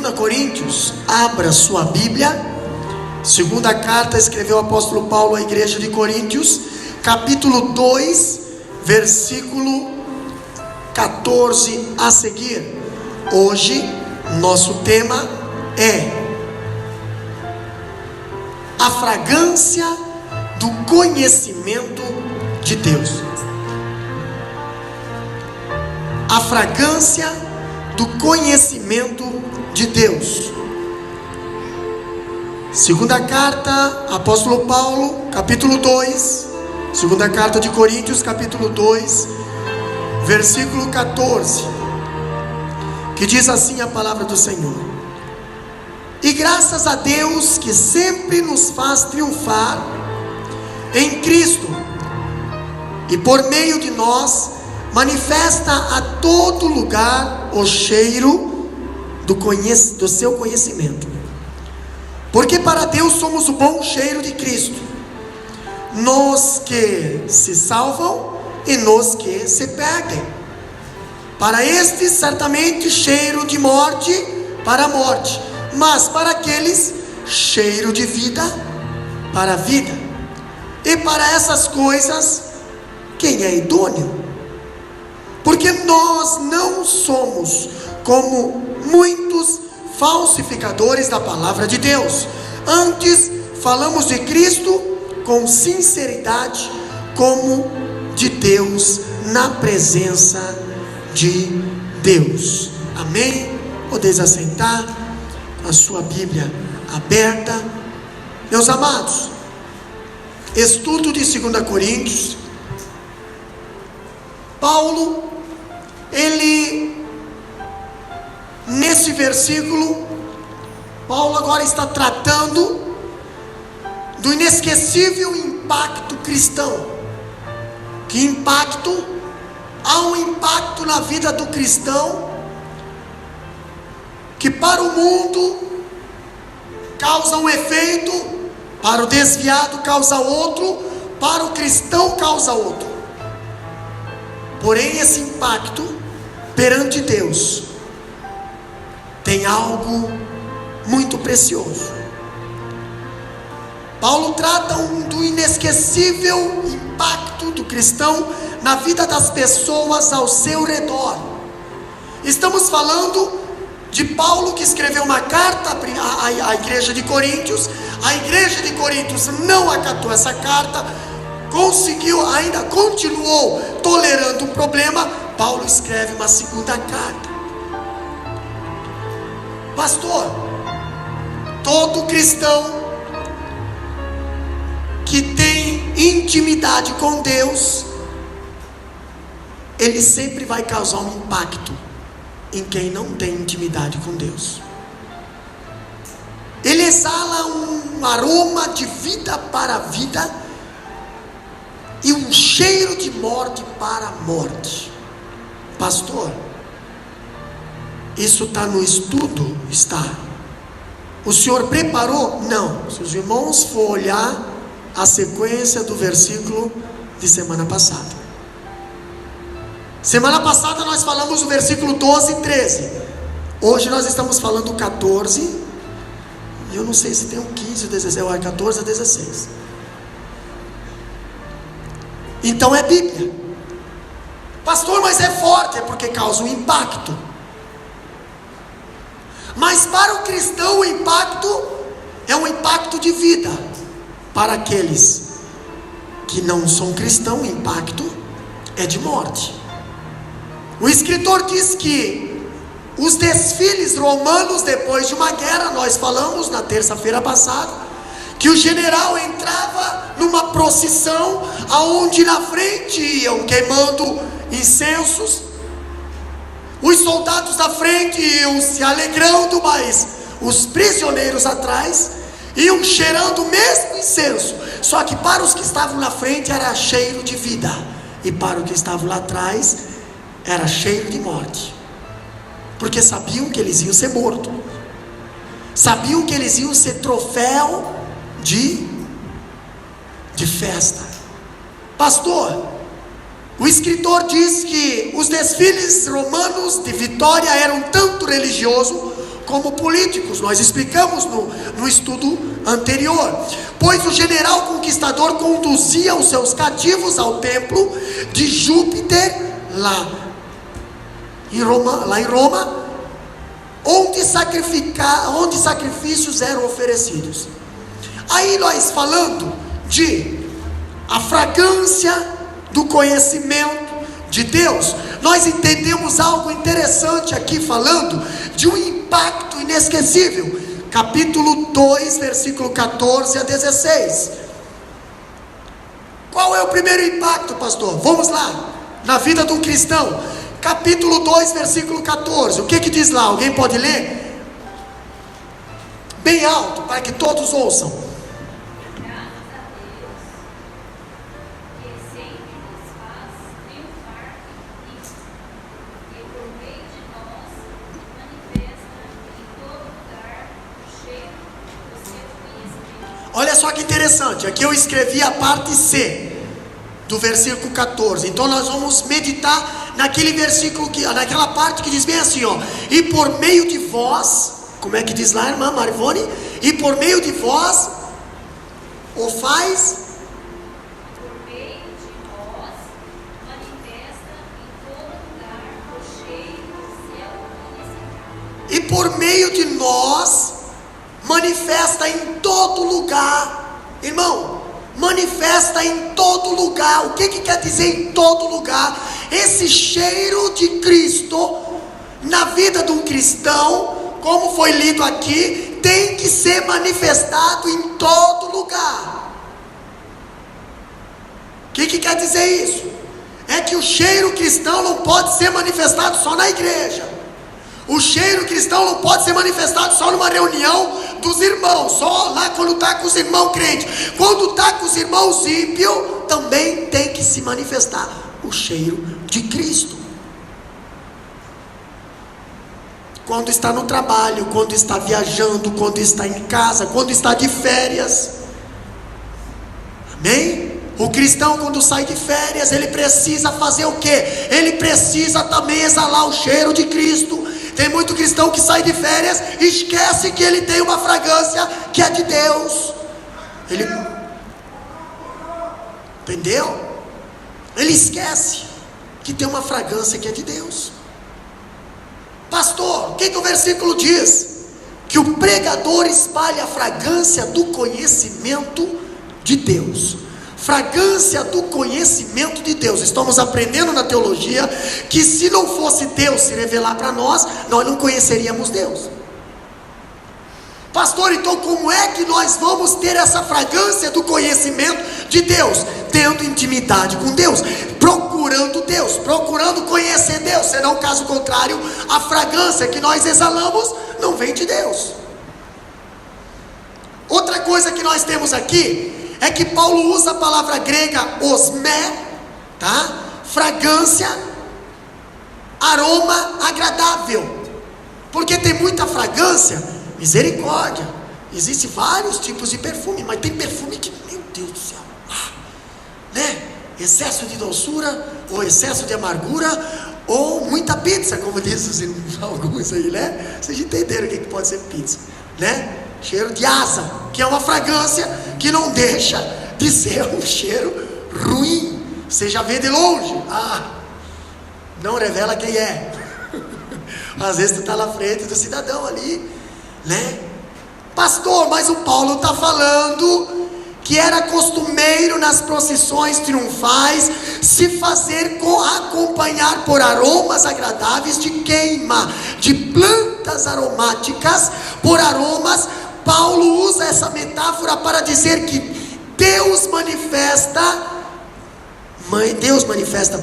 2 Coríntios, abra sua Bíblia. Segunda carta escreveu o apóstolo Paulo à igreja de Coríntios, capítulo 2, versículo 14 a seguir. Hoje, nosso tema é a fragrância do conhecimento de Deus. A fragrância do conhecimento de Deus. Segunda carta, apóstolo Paulo, capítulo 2, segunda carta de Coríntios, capítulo 2, versículo 14, que diz assim a palavra do Senhor: e graças a Deus que sempre nos faz triunfar em Cristo, e por meio de nós manifesta a todo lugar o cheiro do seu conhecimento. Porque para Deus somos o bom cheiro de Cristo, nos que se salvam e nos que se perdem. Para estes certamente cheiro de morte para a morte, mas para aqueles cheiro de vida para a vida. E para essas coisas quem é idôneo? Porque nós não somos como muitos falsificadores da palavra de Deus. Antes falamos de Cristo com sinceridade, como de Deus, na presença de Deus. Amém? Podeis assentar, a sua Bíblia aberta. Meus amados, estudo de 2 Coríntios. Paulo, nesse versículo, Paulo agora está tratando do inesquecível impacto cristão. Que impacto? Há um impacto na vida do cristão que para o mundo causa um efeito, para o desviado causa outro, para o cristão causa outro. Porém, esse impacto perante Deus tem algo muito precioso. Paulo trata do inesquecível impacto do cristão na vida das pessoas ao seu redor. Estamos falando de Paulo, que escreveu uma carta à igreja de Coríntios. A igreja de Coríntios não acatou essa carta, ainda continuou tolerando o problema. Paulo escreve uma segunda carta. Pastor, todo cristão que tem intimidade com Deus, ele sempre vai causar um impacto em quem não tem intimidade com Deus. Ele exala um aroma de vida para a vida e um cheiro de morte para a morte. Pastor, isso está no estudo? Está. O senhor preparou? Não. Se os irmãos for olhar a sequência do versículo de semana passada. Semana passada nós falamos o versículo 12 e 13. Hoje nós estamos falando o 14. E eu não sei se tem o 15 ou 16, ou 14 ou 16. Então é Bíblia. Pastor, mas é forte, é porque causa um impacto. Mas para o cristão o impacto é um impacto de vida. Para aqueles que não são cristãos, o impacto é de morte. O escritor diz que os desfiles romanos depois de uma guerra, nós falamos na terça-feira passada, que o general entrava numa procissão, aonde na frente iam queimando incensos, os soldados da frente iam se alegrando, mas os prisioneiros atrás iam cheirando o mesmo incenso, só que para os que estavam na frente era cheiro de vida, e para os que estavam lá atrás era cheiro de morte, porque sabiam que eles iam ser mortos, sabiam que eles iam ser troféu de festa. Pastor, o escritor diz que os desfiles romanos de vitória eram tanto religiosos como políticos. Nós explicamos no estudo anterior. Pois o general conquistador conduzia os seus cativos ao templo de Júpiter lá em Roma, onde sacrifícios eram oferecidos. Aí nós falando de a fragrância do conhecimento de Deus, nós entendemos algo interessante aqui, falando de um impacto inesquecível. Capítulo 2, versículo 14 a 16. Qual é o primeiro impacto, pastor? Vamos lá, na vida de um cristão. Capítulo 2, versículo 14. O que diz lá? Alguém pode ler? Bem alto, para que todos ouçam. Olha só que interessante, aqui eu escrevi a parte C do versículo 14. Então nós vamos meditar naquele versículo, naquela parte que diz bem assim, ó: e por meio de vós, como é que diz lá, irmã Marivone? E por meio de vós o faz. Por meio de nós manifesta em todo lugar o cheiro do seu conhecimento. E por meio de nós manifesta em todo lugar, irmão, manifesta em todo lugar. O que quer dizer em todo lugar? Esse cheiro de Cristo na vida de um cristão, como foi lido aqui, tem que ser manifestado em todo lugar. O que quer dizer isso? É que o cheiro cristão não pode ser manifestado só na igreja. O cheiro cristão não pode ser manifestado só numa reunião dos irmãos, só lá quando está com os irmãos crentes. Quando está com os irmãos ímpios, também tem que se manifestar o cheiro de Cristo. Quando está no trabalho, quando está viajando, quando está em casa, quando está de férias. Amém? O cristão, quando sai de férias, ele precisa fazer o quê? Ele precisa também exalar o cheiro de Cristo. Tem muito cristão que sai de férias e esquece que ele tem uma fragrância que é de Deus. Ele, entendeu? Ele esquece que tem uma fragrância que é de Deus. Pastor, o que o versículo diz? Que o pregador espalha a fragrância do conhecimento de Deus. Fragrância do conhecimento de Deus. Estamos aprendendo na teologia que se não fosse Deus se revelar para nós, nós não conheceríamos Deus. Pastor, então como é que nós vamos ter essa fragrância do conhecimento de Deus? Tendo intimidade com Deus, procurando conhecer Deus. Senão, caso contrário, a fragrância que nós exalamos não vem de Deus. Outra coisa que nós temos aqui é que Paulo usa a palavra grega osmé, tá? Fragrância, aroma agradável. Porque tem muita fragrância, misericórdia. Existem vários tipos de perfume, mas tem perfume que, meu Deus do céu, né? Excesso de doçura, ou excesso de amargura, ou muita pizza, como dizem alguns aí, né? Vocês entenderam o que pode ser pizza, né? Cheiro de asa, que é uma fragrância que não deixa de ser um cheiro ruim. Você já vê de longe, não revela quem é. Às vezes tu está na frente do cidadão ali, né? Pastor, mas o Paulo está falando que era costumeiro nas procissões triunfais se fazer acompanhar por aromas agradáveis de queima, de plantas aromáticas, por aromas. Paulo usa essa metáfora para dizer que Deus manifesta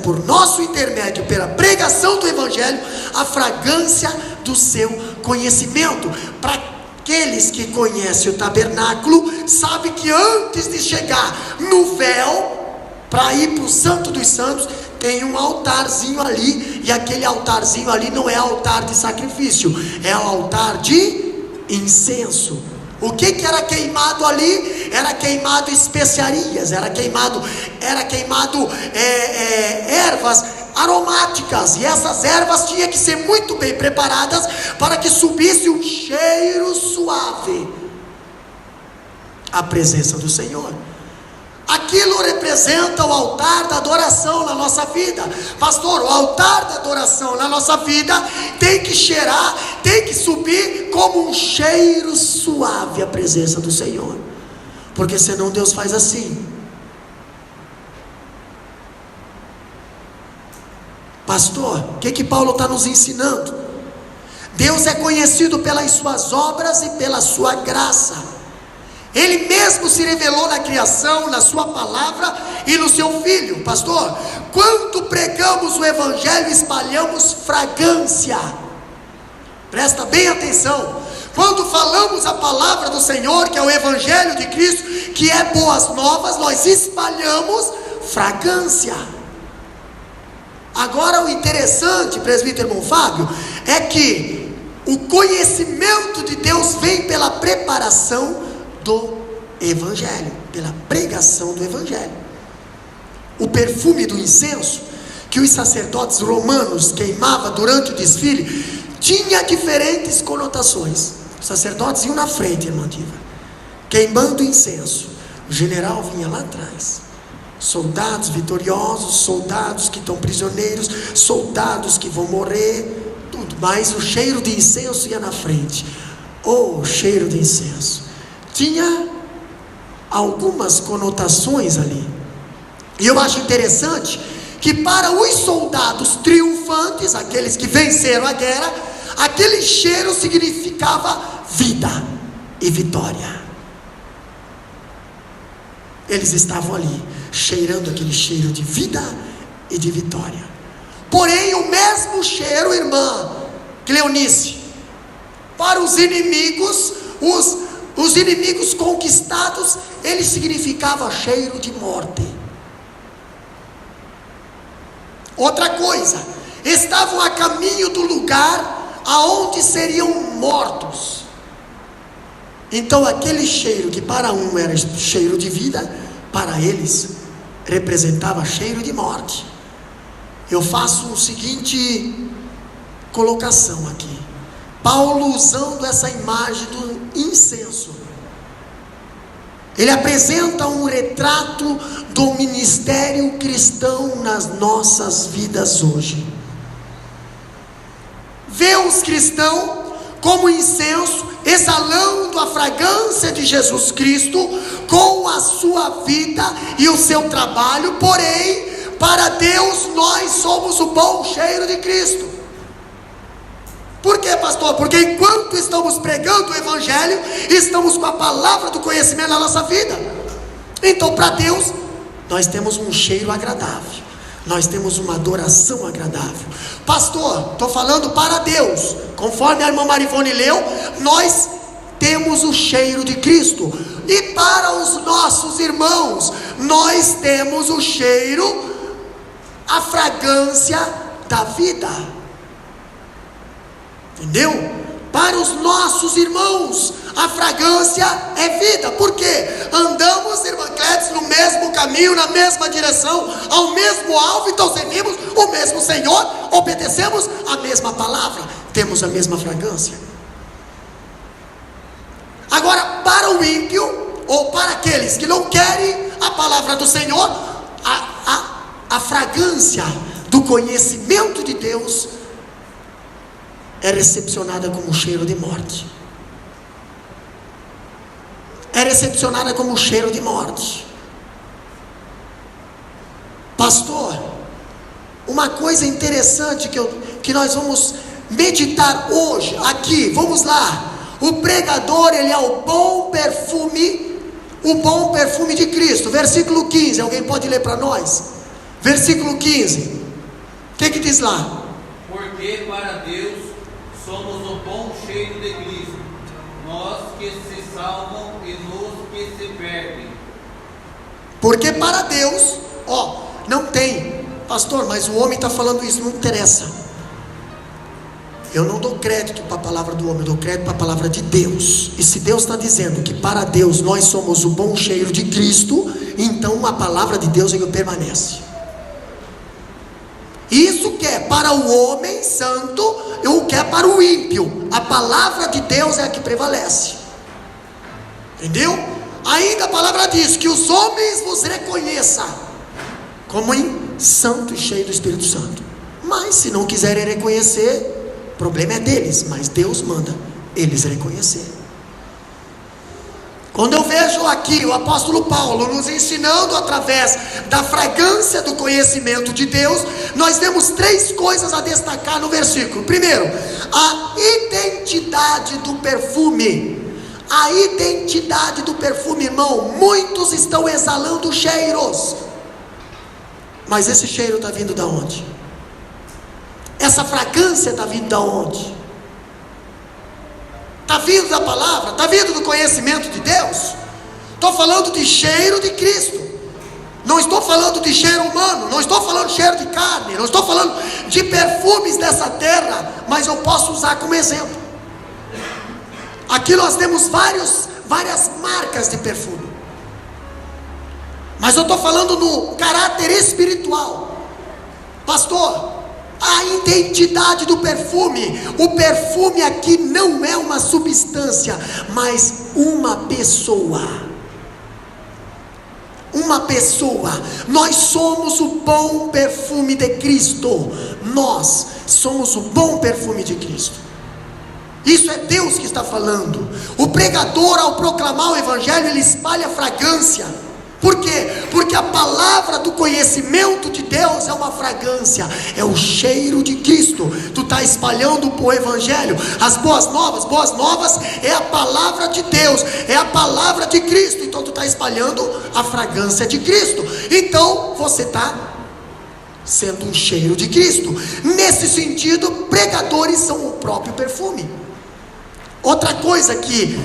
por nosso intermédio, pela pregação do Evangelho, a fragrância do seu conhecimento. Para aqueles que conhecem o tabernáculo, sabe que antes de chegar no véu, para ir para o Santo dos Santos, tem um altarzinho ali, e aquele altarzinho ali não é altar de sacrifício, é o altar de incenso. O que era queimado ali? Era queimado especiarias, era queimado ervas aromáticas, e essas ervas tinham que ser muito bem preparadas para que subisse um cheiro suave à presença do Senhor. Aquilo representa o altar da adoração na nossa vida. Pastor, o altar da adoração na nossa vida tem que cheirar, tem que subir como um cheiro suave à presença do Senhor, porque senão Deus faz assim. Pastor, o que Paulo está nos ensinando? Deus é conhecido pelas suas obras e pela sua graça. Ele mesmo se revelou na criação, na sua palavra e no seu Filho. Pastor, quando pregamos o Evangelho, espalhamos fragrância. Presta bem atenção. Quando falamos a palavra do Senhor, que é o Evangelho de Cristo, que é boas novas, nós espalhamos fragrância. Agora, o interessante, presbítero irmão Fábio, é que o conhecimento de Deus vem pela preparação do Evangelho, pela pregação do Evangelho. O perfume do incenso que os sacerdotes romanos queimavam durante o desfile tinha diferentes conotações. Os sacerdotes iam na frente, irmã Diva, queimando incenso. O general vinha lá atrás. Soldados vitoriosos, soldados que estão prisioneiros, soldados que vão morrer, tudo. Mas o cheiro de incenso ia na frente. O cheiro de incenso tinha algumas conotações ali. E eu acho interessante que para os soldados triunfantes, aqueles que venceram a guerra, aquele cheiro significava vida e vitória. Eles estavam ali, cheirando aquele cheiro de vida e de vitória. Porém, o mesmo cheiro, irmã Cleonice, para os inimigos, os inimigos conquistados, ele significava cheiro de morte. Outra coisa, estavam a caminho do lugar aonde seriam mortos. Então aquele cheiro que para um era cheiro de vida, para eles representava cheiro de morte. Eu faço o seguinte colocação aqui. Paulo, usando essa imagem do incenso, ele apresenta um retrato do ministério cristão nas nossas vidas hoje. Vê os cristãos como incenso, exalando a fragrância de Jesus Cristo com a sua vida e o seu trabalho. Porém, para Deus nós somos o bom cheiro de Cristo. Por quê, pastor? Porque enquanto estamos pregando o Evangelho, estamos com a palavra do conhecimento na nossa vida. Então, para Deus, nós temos um cheiro agradável, nós temos uma adoração agradável. Pastor, estou falando para Deus. Conforme a irmã Marivone leu, nós temos o cheiro de Cristo. E para os nossos irmãos, nós temos o cheiro, a fragrância da vida. Entendeu? Para os nossos irmãos, a fragrância é vida. Por quê? Andamos, irmã Clétis, no mesmo caminho, na mesma direção, ao mesmo alvo. Então servimos o mesmo Senhor, obedecemos a mesma palavra, temos a mesma fragrância. Agora, para o ímpio, ou para aqueles que não querem a palavra do Senhor, a fragrância do conhecimento de Deus é recepcionada como um cheiro de morte. É recepcionada como um cheiro de morte. Pastor, uma coisa interessante que nós vamos meditar hoje aqui, vamos lá. O pregador, ele é o bom perfume de Cristo. Versículo 15, alguém pode ler para nós? Versículo 15, o que diz lá? Porque para Deus somos o bom cheiro de Cristo, nós que se salvam e nos que se perdem. Porque para Deus, não tem, pastor, mas o homem está falando isso, não interessa. Eu não dou crédito para a palavra do homem, eu dou crédito para a palavra de Deus. E se Deus está dizendo que para Deus nós somos o bom cheiro de Cristo, então a palavra de Deus permanece. Isso que é para o homem santo e o que é para o ímpio. A palavra de Deus é a que prevalece. Entendeu? Ainda a palavra diz que os homens vos reconheçam como santo e cheio do Espírito Santo. Mas se não quiserem reconhecer, o problema é deles. Mas Deus manda eles reconhecer. Quando eu vejo aqui o apóstolo Paulo nos ensinando através da fragrância do conhecimento de Deus, nós vemos 3 coisas a destacar no versículo. Primeiro, a identidade do perfume. A identidade do perfume, irmão. Muitos estão exalando cheiros, mas esse cheiro está vindo da onde? Essa fragrância está vindo da onde? Está vindo da palavra? Está vindo do conhecimento de Deus? Estou falando de cheiro de Cristo. Não estou falando de cheiro humano. Não estou falando de cheiro de carne. Não estou falando de perfumes dessa terra. Mas eu posso usar como exemplo. Aqui nós temos várias marcas de perfume. Mas eu estou falando no caráter espiritual. Pastor, a identidade do perfume. O perfume aqui não é uma substância, mas uma pessoa. Uma pessoa. Nós somos o bom perfume de Cristo. Nós somos o bom perfume de Cristo. Isso é Deus que está falando. O pregador, ao proclamar o evangelho, ele espalha fragrância. Por quê? Porque a palavra do conhecimento de Deus é uma fragrância, é o cheiro de Cristo. Tu está espalhando o evangelho, as boas novas é a palavra de Deus, é a palavra de Cristo. Então tu está espalhando a fragrância de Cristo. Então você está sendo um cheiro de Cristo. Nesse sentido, pregadores são o próprio perfume. Outra coisa que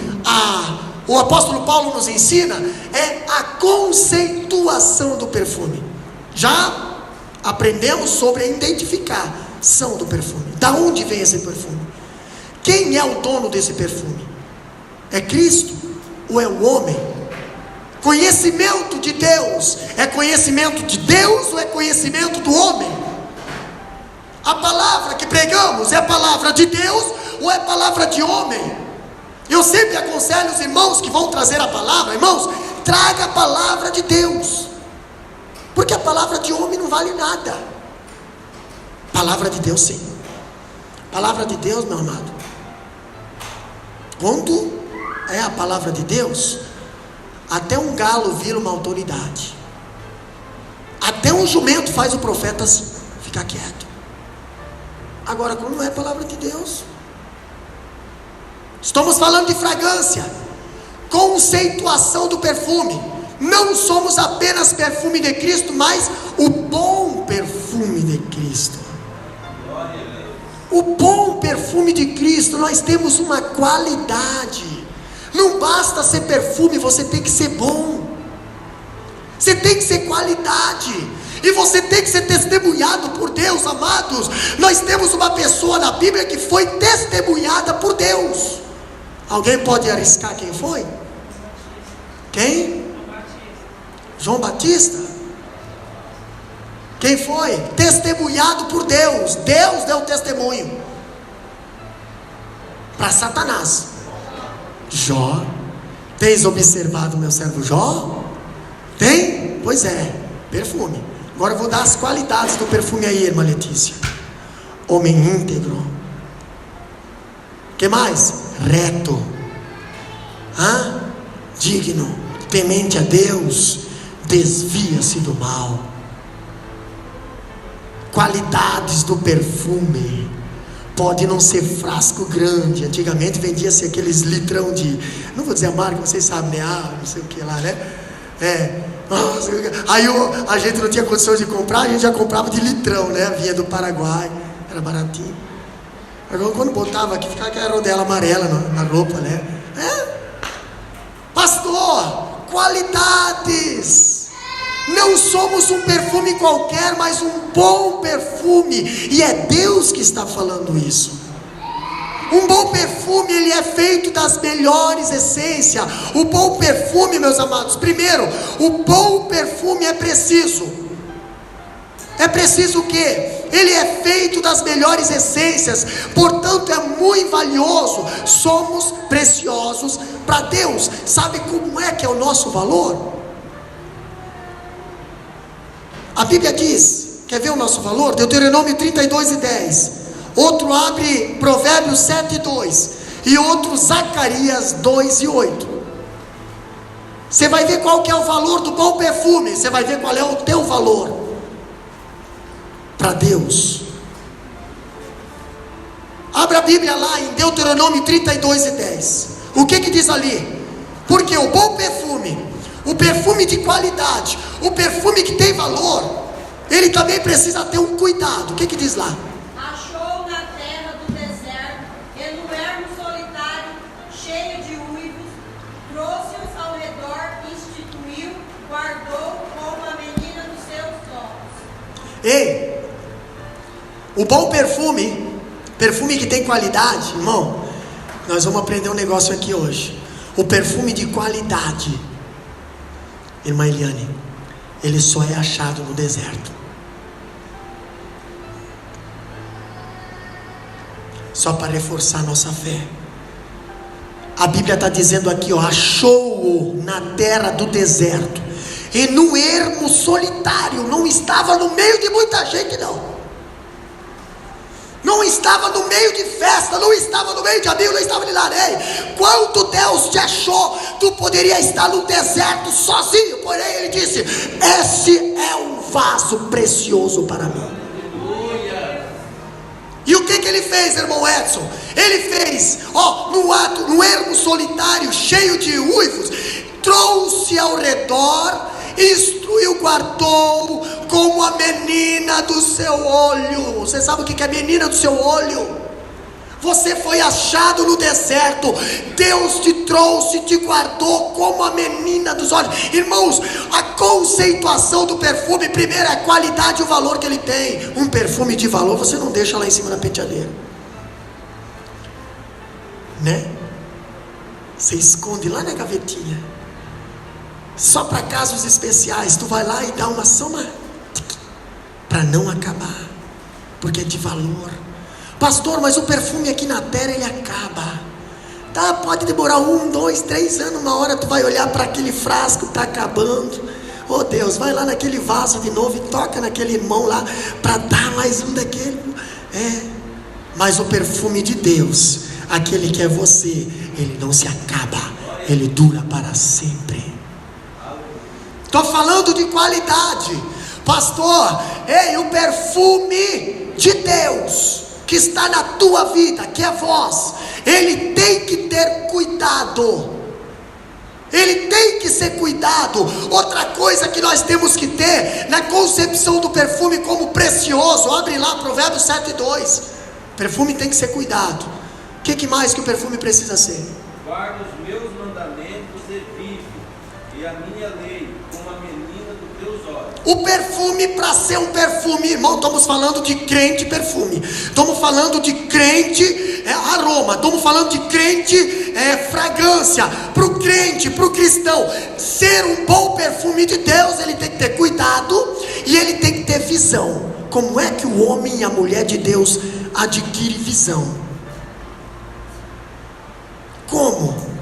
o apóstolo Paulo nos ensina é a conceituação do perfume. Já aprendemos sobre a identificação do perfume. Da onde vem esse perfume? Quem é o dono desse perfume? É Cristo ou é o homem? Conhecimento de Deus é conhecimento de Deus ou é conhecimento do homem? A palavra que pregamos é a palavra de Deus ou é palavra de homem? Eu sempre aconselho os irmãos que vão trazer a palavra: irmãos, traga a palavra de Deus, porque a palavra de homem não vale nada. Palavra de Deus sim. Palavra de Deus, meu amado, quando é a palavra de Deus, até um galo vira uma autoridade, até um jumento faz o profeta ficar quieto. Agora, quando não é a palavra de Deus, estamos falando de fragrância, conceituação do perfume. Não somos apenas perfume de Cristo, mas o bom perfume de Cristo. O bom perfume de Cristo. Nós temos uma qualidade. Não basta ser perfume, você tem que ser bom. Você tem que ser qualidade. E você tem que ser testemunhado por Deus, amados. Nós temos uma pessoa na Bíblia que foi testemunhada por Deus. Alguém pode arriscar quem foi? Quem? João Batista. Quem foi? Testemunhado por Deus. Deus deu testemunho para Satanás. Jó. Tens observado meu servo Jó? Tem? Pois é, perfume. Agora eu vou dar as qualidades do perfume aí, irmã Letícia. Homem íntegro. Que mais? Reto, digno, temente a Deus, desvia-se do mal. Qualidades do perfume. Pode não ser frasco grande. Antigamente vendia-se aqueles litrão de, não vou dizer a marca, vocês sabem, né? Não sei o que lá, né? Aí a gente não tinha condições de comprar, a gente já comprava de litrão, né? Vinha do Paraguai, era baratinho. Agora quando botava aqui, ficava aquela rodela amarela na roupa, né? Pastor, qualidades. Não somos um perfume qualquer, mas um bom perfume. E é Deus que está falando isso. Um bom perfume, ele é feito das melhores essências. O bom perfume, meus amados, primeiro, o bom perfume é preciso. É preciso o quê? Ele é feito das melhores essências, portanto é muito valioso. Somos preciosos para Deus. Sabe como é que é o nosso valor? A Bíblia diz, quer ver o nosso valor? Deuteronômio 32:10. Outro abre Provérbios 7:2. E outro Zacarias 2:8. Você vai ver qual que é o valor do bom perfume. Você vai ver qual é o teu valor para Deus. Abra a Bíblia lá em Deuteronômio 32:10. O que diz ali? Porque o bom perfume, o perfume de qualidade, o perfume que tem valor, ele também precisa ter um cuidado. O que diz lá? Achou na terra do deserto, e no ermo solitário, cheio de uivos, trouxe-os ao redor, instituiu, guardou como a menina dos seus olhos. Ei, o bom perfume, perfume que tem qualidade, irmão, nós vamos aprender um negócio aqui hoje. O perfume de qualidade, irmã Eliane, ele só é achado no deserto. Só para reforçar a nossa fé. A Bíblia está dizendo aqui, ó, achou-o na terra do deserto, e no ermo solitário. Não estava no meio de muita gente, não estava no meio de festa, não estava no meio de amigos, não estava de larei. Quando Deus te achou, tu poderia estar no deserto sozinho, porém ele disse: esse é um vaso precioso para mim. E o que ele fez, irmão Edson? Ele fez, no ermo solitário, cheio de uivos, trouxe ao redor, instruiu, guardou como a menina do seu olho. Você sabe o que é a menina do seu olho? Você foi achado no deserto, Deus te trouxe, te guardou como a menina dos olhos. Irmãos, a conceituação do perfume, primeiro é a qualidade e o valor que ele tem. Um perfume de valor você não deixa lá em cima da penteadeira, né? Você esconde lá na gavetinha, só para casos especiais. Tu vai lá e dá uma soma para não acabar, porque é de valor. Pastor, mas o perfume aqui na terra ele acaba. Tá, pode demorar 1, 2, 3 anos. Uma hora tu vai olhar para aquele frasco, tá acabando. Oh Deus, vai lá naquele vaso de novo e toca naquele irmão lá para dar mais um daquele. Mas o perfume de Deus, aquele que é você, ele não se acaba, ele dura para sempre. Estou falando de qualidade, pastor. Ei, o perfume de Deus que está na tua vida, que é vós, ele tem que ter cuidado, ele tem que ser cuidado. Outra coisa que nós temos que ter na concepção do perfume como precioso, abre lá Provérbios 7:2. Perfume tem que ser cuidado. O que mais que o perfume precisa ser? Guarda os meus mandamentos e vive, e a minha lei como a menina dos teus olhos. O perfume, para ser um perfume, irmão, estamos falando de crente perfume, estamos falando de crente aroma, estamos falando de crente fragrância. Para o crente, para o cristão, ser um bom perfume de Deus, ele tem que ter cuidado e ele tem que ter visão. Como é que o homem e a mulher de Deus adquire visão? Como?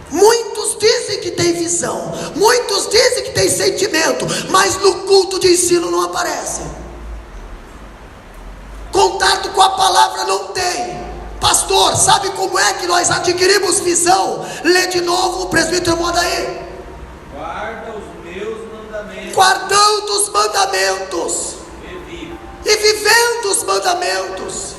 Muitos dizem que tem visão, muitos dizem que tem sentimento, mas no culto de ensino não aparece. Contato com a palavra não tem. Pastor, sabe como é que nós adquirimos visão? Lê de novo o presbítero manda aí. Guarda os meus mandamentos. Guardando os mandamentos e vivendo os mandamentos.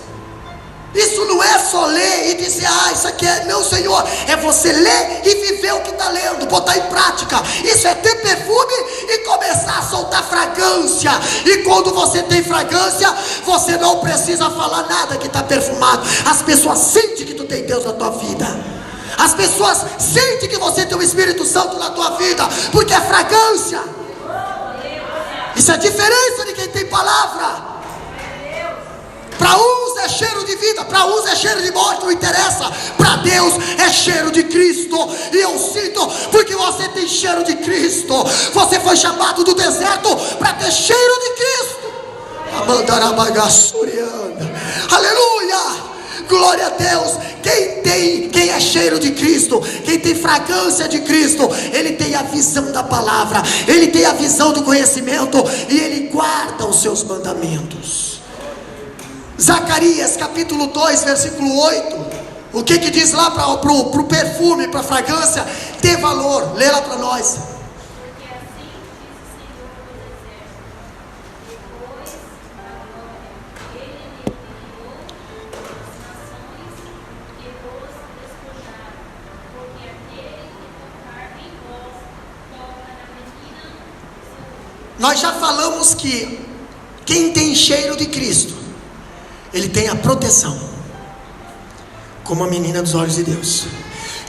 Isso não é só ler e dizer, isso aqui é meu Senhor. É você ler e viver o que está lendo, botar em prática. Isso é ter perfume e começar a soltar fragrância. E quando você tem fragrância, você não precisa falar nada que está perfumado. As pessoas sentem que tu tem Deus na tua vida. As pessoas sentem que você tem o Espírito Santo na tua vida, porque é fragrância. Isso é a diferença de quem tem palavra. Para uns é cheiro de vida, para uns é cheiro de morte, não interessa. Para Deus é cheiro de Cristo. E eu sinto, porque você tem cheiro de Cristo. Você foi chamado do deserto para ter cheiro de Cristo. Aleluia! Glória a Deus. Quem é cheiro de Cristo, quem tem fragrância de Cristo, ele tem a visão da palavra, ele tem a visão do conhecimento, e ele guarda os seus mandamentos. Zacarias capítulo 2 versículo 8, o que diz lá para o perfume, para a fragrância ter valor? Lê lá para nós. Nós já falamos que quem tem cheiro de Cristo, ele tem a proteção, como a menina dos olhos de Deus.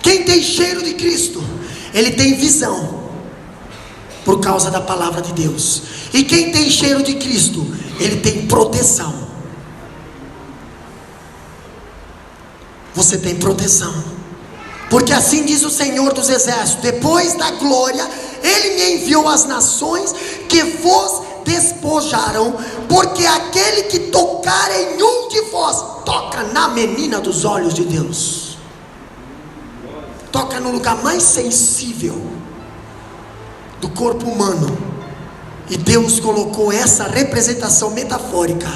Quem tem cheiro de Cristo, ele tem visão, por causa da palavra de Deus. E quem tem cheiro de Cristo, ele tem proteção. Você tem proteção, porque assim diz o Senhor dos Exércitos: depois da glória, Ele me enviou às nações que vos despojaram, porque aquele que tocar em um de vós, toca na menina dos olhos de Deus, toca no lugar mais sensível do corpo humano. E Deus colocou essa representação metafórica,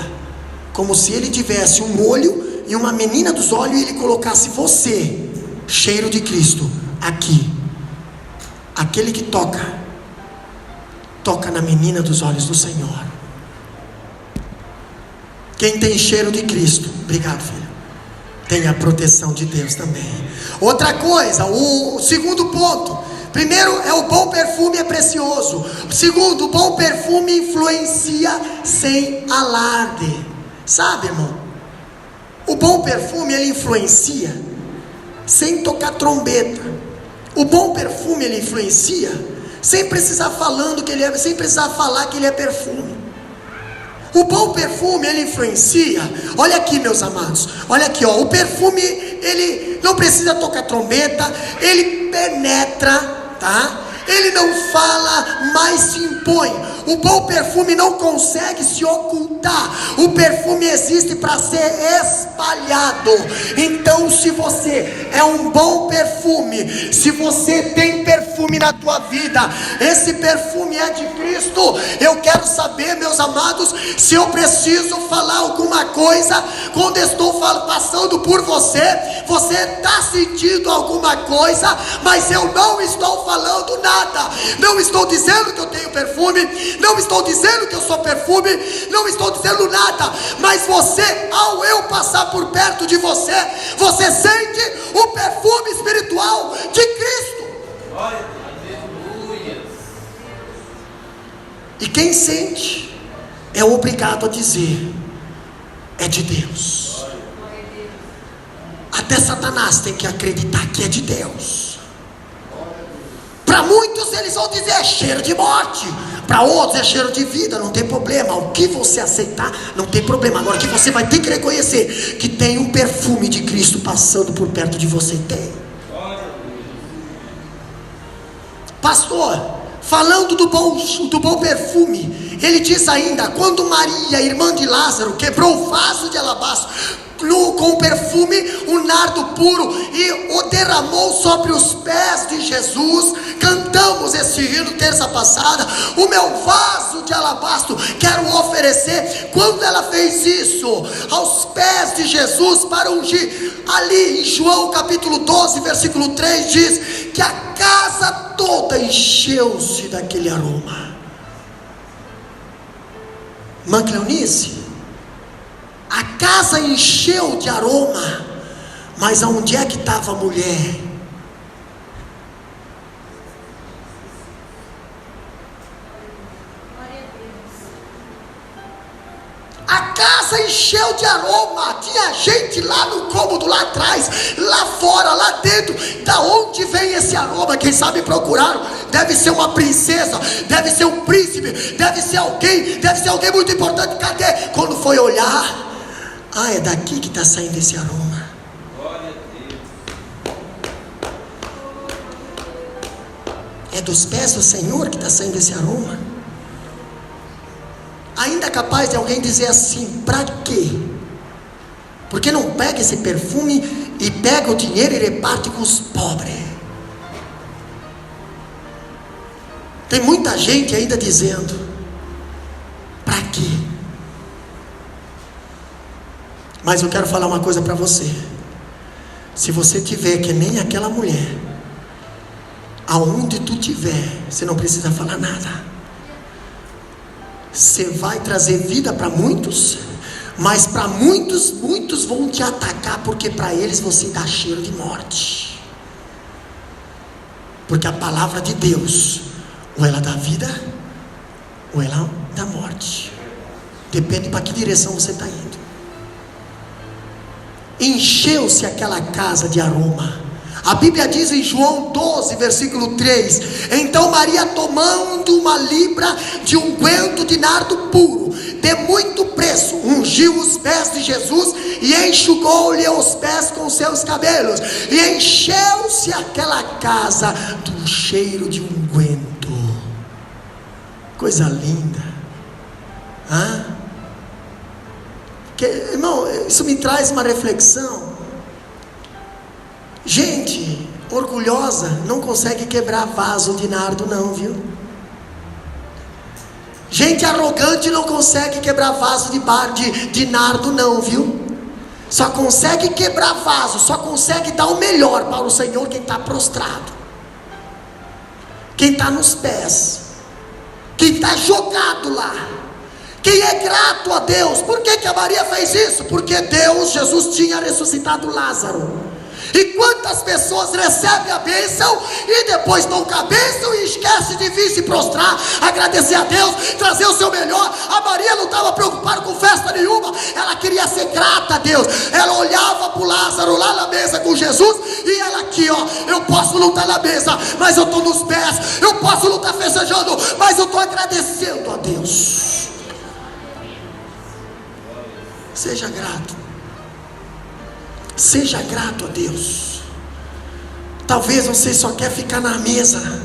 como se Ele tivesse um olho e uma menina dos olhos, e Ele colocasse você, cheiro de Cristo, aqui. Aquele que toca na menina dos olhos do Senhor. Quem tem cheiro de Cristo, obrigado filho, tem a proteção de Deus também. Outra coisa, o segundo ponto: primeiro é o bom perfume é precioso. Segundo, o bom perfume influencia sem alarde. Sabe, irmão, o bom perfume ele influencia sem tocar trombeta. O bom perfume ele influencia sem precisar sem precisar falar que ele é perfume. O bom perfume ele influencia. Olha aqui, meus amados, olha aqui, ó. O perfume ele não precisa tocar trombeta, ele penetra, tá? Ele não fala, mas se impõe. O bom perfume não consegue se ocultar. O perfume existe para ser espalhado. Então, se você é um bom perfume, se você tem perfume na tua vida, esse perfume é de Cristo. Eu quero saber, meus amados, se eu preciso falar alguma coisa quando estou passando por você. Você está sentindo alguma coisa, mas eu não estou falando nada. Não estou dizendo que eu tenho perfume, não estou dizendo que eu sou perfume, não estou dizendo nada. Mas você, ao eu passar por perto de você, você sente o perfume espiritual de Cristo. E quem sente é obrigado a dizer: é de Deus. Até Satanás tem que acreditar que é de Deus. Para muitos eles vão dizer é cheiro de morte, para outros é cheiro de vida, não tem problema. O que você aceitar não tem problema. Agora que você vai ter que reconhecer que tem um perfume de Cristo passando por perto de você. Tem. Pastor, falando do bom perfume, ele diz ainda: quando Maria, irmã de Lázaro, quebrou o vaso de alabastro com perfume, um nardo puro, e o derramou sobre os pés de Jesus. Cantamos esse hino terça passada: o meu vaso de alabastro quero oferecer. Quando ela fez isso aos pés de Jesus para ungir, ali em João capítulo 12 versículo 3 diz que a casa toda encheu-se daquele aroma. Irmã Cleonice, a casa encheu de aroma, mas aonde é que estava a mulher? A casa encheu de aroma. Tinha gente lá no cômodo, lá atrás, lá fora, lá dentro. Da onde vem esse aroma? Quem sabe procuraram. Deve ser uma princesa, deve ser um príncipe, deve ser alguém muito importante. Cadê? Quando foi olhar, é daqui que está saindo esse aroma. É dos pés do Senhor que está saindo esse aroma. ainda é capaz de alguém dizer assim: para quê? Porque não pega esse perfume e pega o dinheiro e reparte com os pobres? Tem muita gente ainda dizendo: para quê? Mas eu quero falar uma coisa para você. Se você tiver que nem aquela mulher, aonde tu tiver, você não precisa falar nada. Você vai trazer vida para muitos, mas para muitos vão te atacar, porque para eles você dá cheiro de morte. Porque a palavra de Deus, ou ela dá vida, ou ela dá morte. Depende para que direção você está indo. Encheu-se aquela casa de aroma. A Bíblia diz em João 12, versículo 3: então Maria, tomando uma libra de unguento de nardo puro, de muito preço, ungiu os pés de Jesus e enxugou-lhe os pés com seus cabelos, e encheu-se aquela casa do cheiro de unguento. Coisa linda. Irmão, isso me traz uma reflexão. Gente orgulhosa não consegue quebrar vaso de nardo não, viu? Gente arrogante não consegue quebrar vaso de nardo não, viu? Só consegue quebrar vaso, só consegue dar o melhor para o Senhor quem está prostrado, quem está nos pés, quem está jogado lá, quem é grato a Deus. Por que a Maria fez isso? Porque Jesus tinha ressuscitado Lázaro. E quantas pessoas recebem a bênção e depois dão com a bênção e esquece de vir se prostrar, agradecer a Deus, trazer o seu melhor? A Maria não estava preocupada com festa nenhuma, ela queria ser grata a Deus. Ela olhava para o Lázaro lá na mesa com Jesus, e ela aqui, eu posso não estar na mesa, mas eu estou nos pés. Eu posso não estar festejando, mas eu estou agradecendo a Deus. Seja grato. Seja grato a Deus. Talvez você só quer ficar na mesa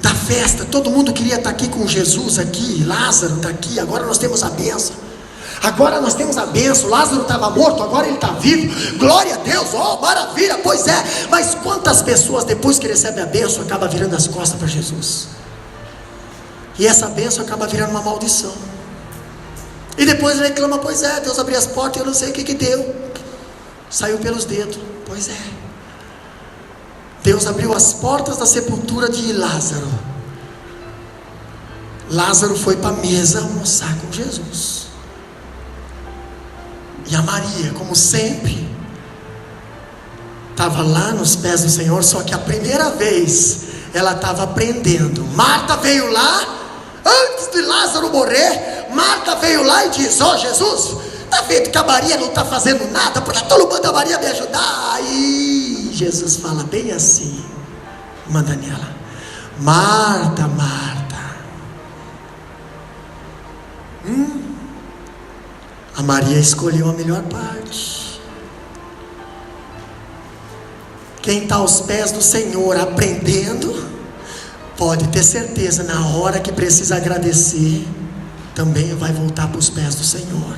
da festa. Todo mundo queria estar aqui com Jesus aqui. Lázaro está aqui, agora nós temos a bênção. Agora nós temos a bênção. Lázaro estava morto, agora ele está vivo. Glória a Deus, maravilha. Pois é, mas quantas pessoas depois que recebem a bênção acaba virando as costas para Jesus? E essa bênção acaba virando uma maldição. E depois reclama: pois é, Deus abriu as portas e eu não sei o que deu. Saiu pelos dedos. Pois é, Deus abriu as portas da sepultura de Lázaro. Lázaro foi para a mesa almoçar com Jesus. E a Maria, como sempre, estava lá nos pés do Senhor. Só que a primeira vez ela estava aprendendo. Marta veio lá antes de Lázaro morrer. Marta veio lá e diz: Jesus, está vendo que a Maria não está fazendo nada? Por que tu não manda a Maria me ajudar? Aí Jesus fala bem assim, manda nela: Marta, Marta, a Maria escolheu a melhor parte. Quem está aos pés do Senhor aprendendo, pode ter certeza, na hora que precisa agradecer, também vai voltar para os pés do Senhor.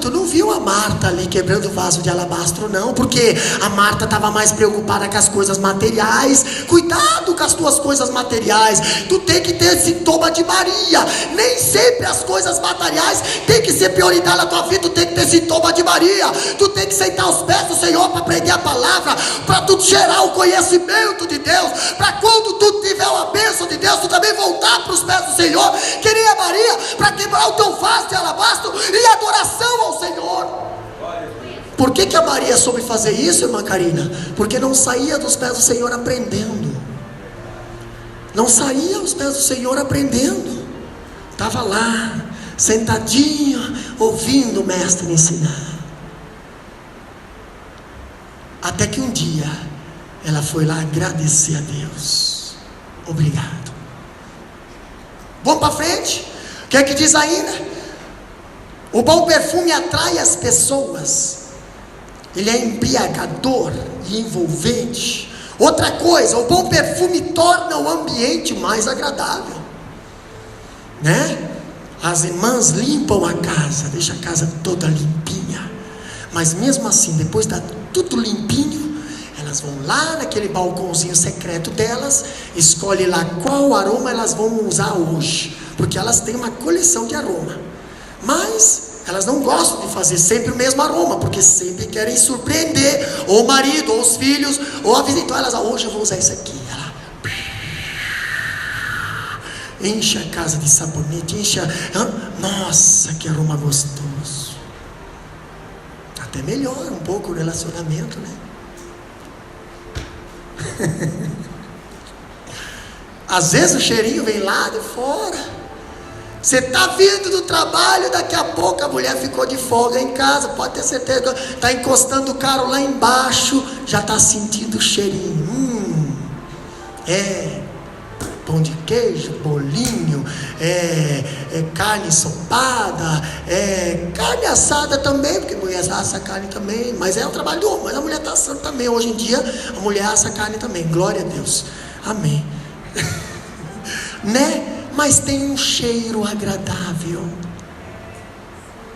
Tu não viu a Marta ali quebrando o vaso de alabastro não, porque a Marta estava mais preocupada com as coisas materiais. Cuidado com as tuas coisas materiais. Tu tem que ter sintoma de Maria. Nem sempre as coisas materiais tem que ser prioridade na tua vida. Tu tem que ter sintoma de Maria. Tu tem que sentar aos pés do Senhor para aprender a palavra, para tu gerar o conhecimento de Deus, para quando tu tiver uma bênção de Deus, tu também voltar para os pés do Senhor, que nem a Maria, para quebrar o teu vaso de alabastro e adoração ao Senhor. Por que a Maria soube fazer isso, irmã Karina? Porque não saía dos pés do Senhor aprendendo. Não saía aos pés do Senhor aprendendo. Estava lá, sentadinha, ouvindo o mestre ensinar. Até que um dia ela foi lá agradecer a Deus. Obrigado. Vamos para frente. O que é que diz ainda? O bom perfume atrai as pessoas. Ele é embriagador e envolvente. Outra coisa, o bom perfume torna o ambiente mais agradável. né? As irmãs limpam a casa, deixa a casa toda limpinha. Mas mesmo assim, depois de tudo limpinho, elas vão lá naquele balcãozinho secreto delas, escolhem lá qual aroma elas vão usar hoje, porque elas têm uma coleção de aroma. Mas elas não gostam de fazer sempre o mesmo aroma, porque sempre querem surpreender ou o marido, ou os filhos, ou a visita. Então elas, hoje eu vou usar isso aqui. Ela enche a casa de sabonete, nossa, que aroma gostoso. Até melhora um pouco o relacionamento, né? Às vezes o cheirinho vem lá de fora. Você está vindo do trabalho, daqui a pouco a mulher ficou de folga em casa, pode ter certeza, está encostando o carro lá embaixo, já está sentindo o cheirinho. Pão de queijo, bolinho, carne ensopada, carne assada também, porque a mulher assa carne também, mas é o trabalho do homem, mas a mulher está assando também. Hoje em dia a mulher assa carne também, glória a Deus, amém. Né? Mas tem um cheiro agradável.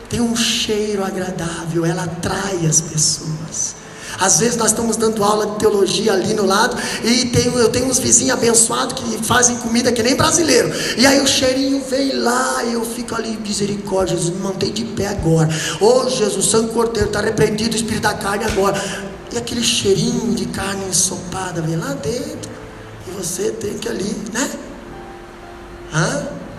Tem um cheiro agradável, ela atrai as pessoas. Às vezes nós estamos dando aula de teologia ali no lado, e eu tenho uns vizinhos abençoados que fazem comida que nem brasileiro, e aí o cheirinho vem lá, e eu fico ali, misericórdia, Jesus, me mantém de pé agora. Jesus, Santo Cordeiro, está repreendido o espírito da carne agora. E aquele cheirinho de carne ensopada vem lá dentro, e você tem que ali, né?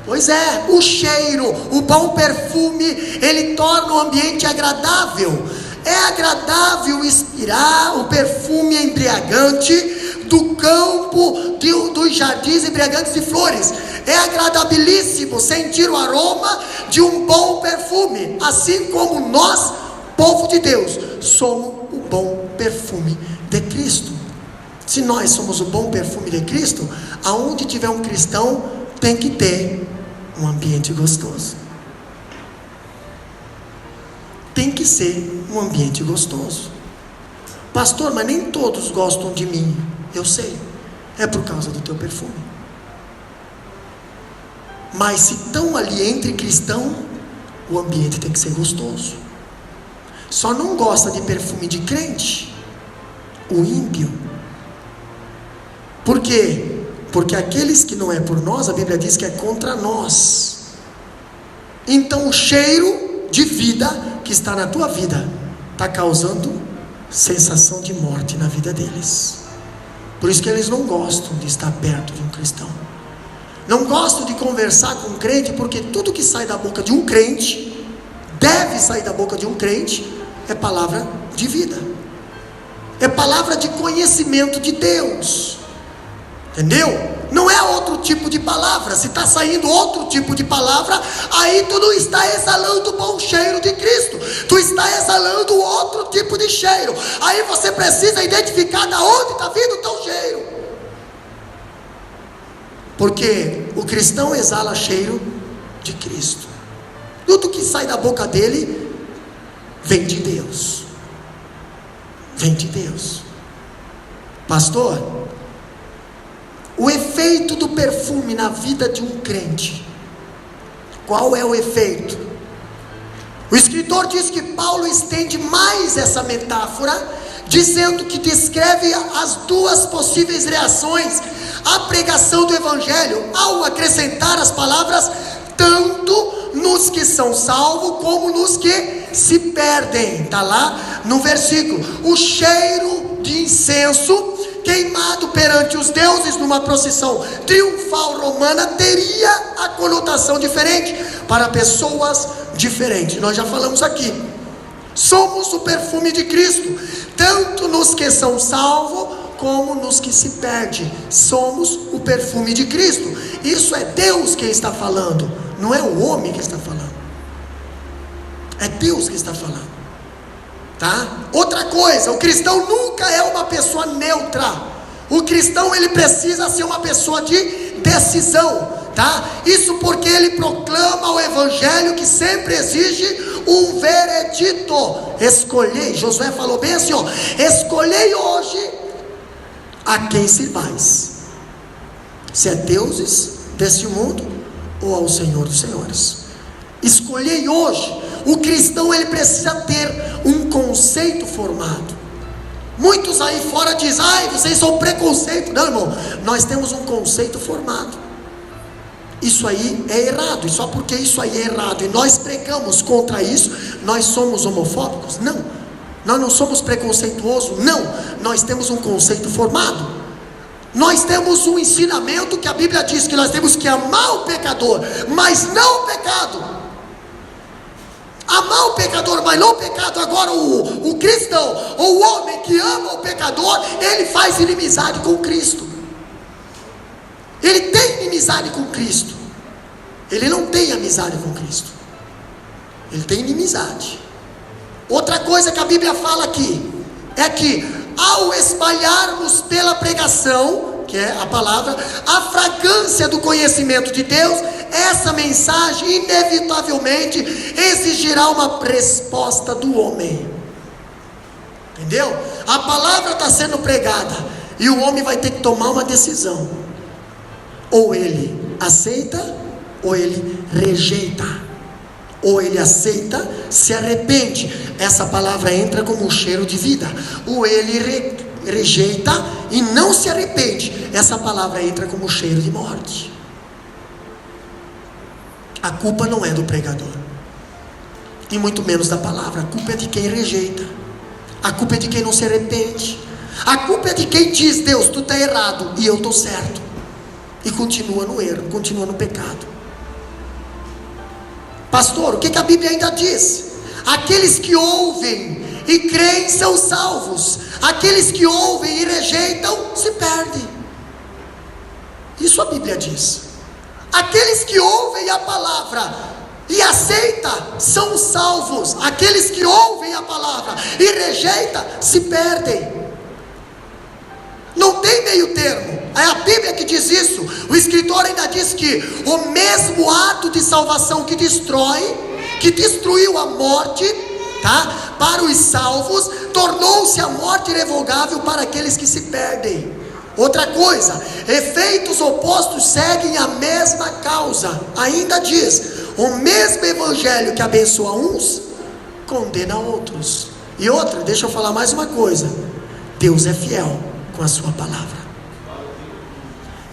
Pois é, o cheiro, o bom perfume, ele torna o ambiente agradável. É agradável inspirar o perfume embriagante do campo, dos jardins embriagantes de flores. É agradabilíssimo sentir o aroma de um bom perfume, assim como nós, povo de Deus, somos o bom perfume de Cristo. Se nós somos o bom perfume de Cristo, aonde tiver um cristão, tem que ter um ambiente gostoso. Tem que ser um ambiente gostoso. Pastor, mas nem todos gostam de mim. Eu sei, é por causa do teu perfume. Mas se estão ali entre cristãos, o ambiente tem que ser gostoso. Só não gosta de perfume de crente o ímpio. Por quê? Porque aqueles que não é por nós, a Bíblia diz que é contra nós. Então o cheiro de vida que está na tua vida está causando sensação de morte na vida deles. Por isso que eles não gostam de estar perto de um cristão, não gostam de conversar com um crente, porque tudo que sai da boca de um crente, deve sair da boca de um crente, é palavra de vida, é palavra de conhecimento de Deus. Entendeu? Não é outro tipo de palavra. Se está saindo outro tipo de palavra, aí tu não está exalando o bom cheiro de Cristo, tu está exalando outro tipo de cheiro. Aí você precisa identificar de onde está vindo o teu cheiro, porque o cristão exala cheiro de Cristo. Tudo que sai da boca dele vem de Deus. Vem de Deus. Pastor, o efeito do perfume na vida de um crente, qual é o efeito? O escritor diz que Paulo estende mais essa metáfora, dizendo que descreve as duas possíveis reações à pregação do Evangelho, ao acrescentar as palavras tanto nos que são salvos como nos que se perdem. Está lá no versículo. O cheiro de incenso queimado perante os deuses numa procissão triunfal romana teria a conotação diferente para pessoas diferentes. Nós já falamos aqui, somos o perfume de Cristo, tanto nos que são salvos como nos que se perdem. Somos o perfume de Cristo. Isso é Deus quem está falando, não é o homem que está falando, é Deus que está falando. Tá? Outra coisa, o cristão nunca é uma pessoa neutra. O cristão, ele precisa ser uma pessoa de decisão, tá? Isso porque ele proclama o Evangelho, que sempre exige um veredito. Escolhei, Josué falou bem assim, escolhei hoje a quem servais, se é deuses desse mundo ou ao Senhor dos Senhores? Escolhei hoje. O cristão, ele precisa ter um conceito formado. Muitos aí fora dizem: ai, vocês são preconceito. Não, irmão, nós temos um conceito formado. Isso aí é errado, e só porque isso aí é errado e nós pregamos contra isso, nós somos homofóbicos? Não. Nós não somos preconceituosos? Não. Nós temos um conceito formado. Nós temos um ensinamento que a Bíblia diz que nós temos que amar o pecador, mas não o pecado. Amar o pecador, mas não o pecado. Agora o cristão, ou o homem que ama o pecador, ele faz inimizade com Cristo. Ele tem inimizade com Cristo. Ele não tem amizade com Cristo. Ele tem inimizade. Outra coisa que a Bíblia fala aqui é que ao espalharmos pela pregação, que é a palavra, a fragrância do conhecimento de Deus, essa mensagem inevitavelmente exigirá uma resposta do homem. Entendeu? A palavra está sendo pregada e o homem vai ter que tomar uma decisão. Ou ele aceita, ou ele rejeita. Ou ele aceita, se arrepende, essa palavra entra como um cheiro de vida. Ou ele rejeita e não se arrepende, essa palavra entra como um cheiro de morte. A culpa não é do pregador, e muito menos da palavra. A culpa é de quem rejeita. A culpa é de quem não se arrepende. A culpa é de quem diz: Deus, tu está errado e eu estou certo, e continua no erro, continua no pecado. Pastor, o que a Bíblia ainda diz? Aqueles que ouvem e creem são salvos, aqueles que ouvem e rejeitam se perdem. Isso a Bíblia diz. Aqueles que ouvem a palavra e aceitam são salvos, aqueles que ouvem a palavra e rejeitam se perdem. Não tem meio termo. É a Bíblia que diz isso. O escritor ainda diz que o mesmo ato de salvação que destruiu a morte, tá, para os salvos, tornou-se a morte irrevogável para aqueles que se perdem. Outra coisa, efeitos opostos seguem a mesma causa. Ainda diz: o mesmo evangelho que abençoa uns, condena outros. E outra, deixa eu falar mais uma coisa: Deus é fiel com a sua palavra.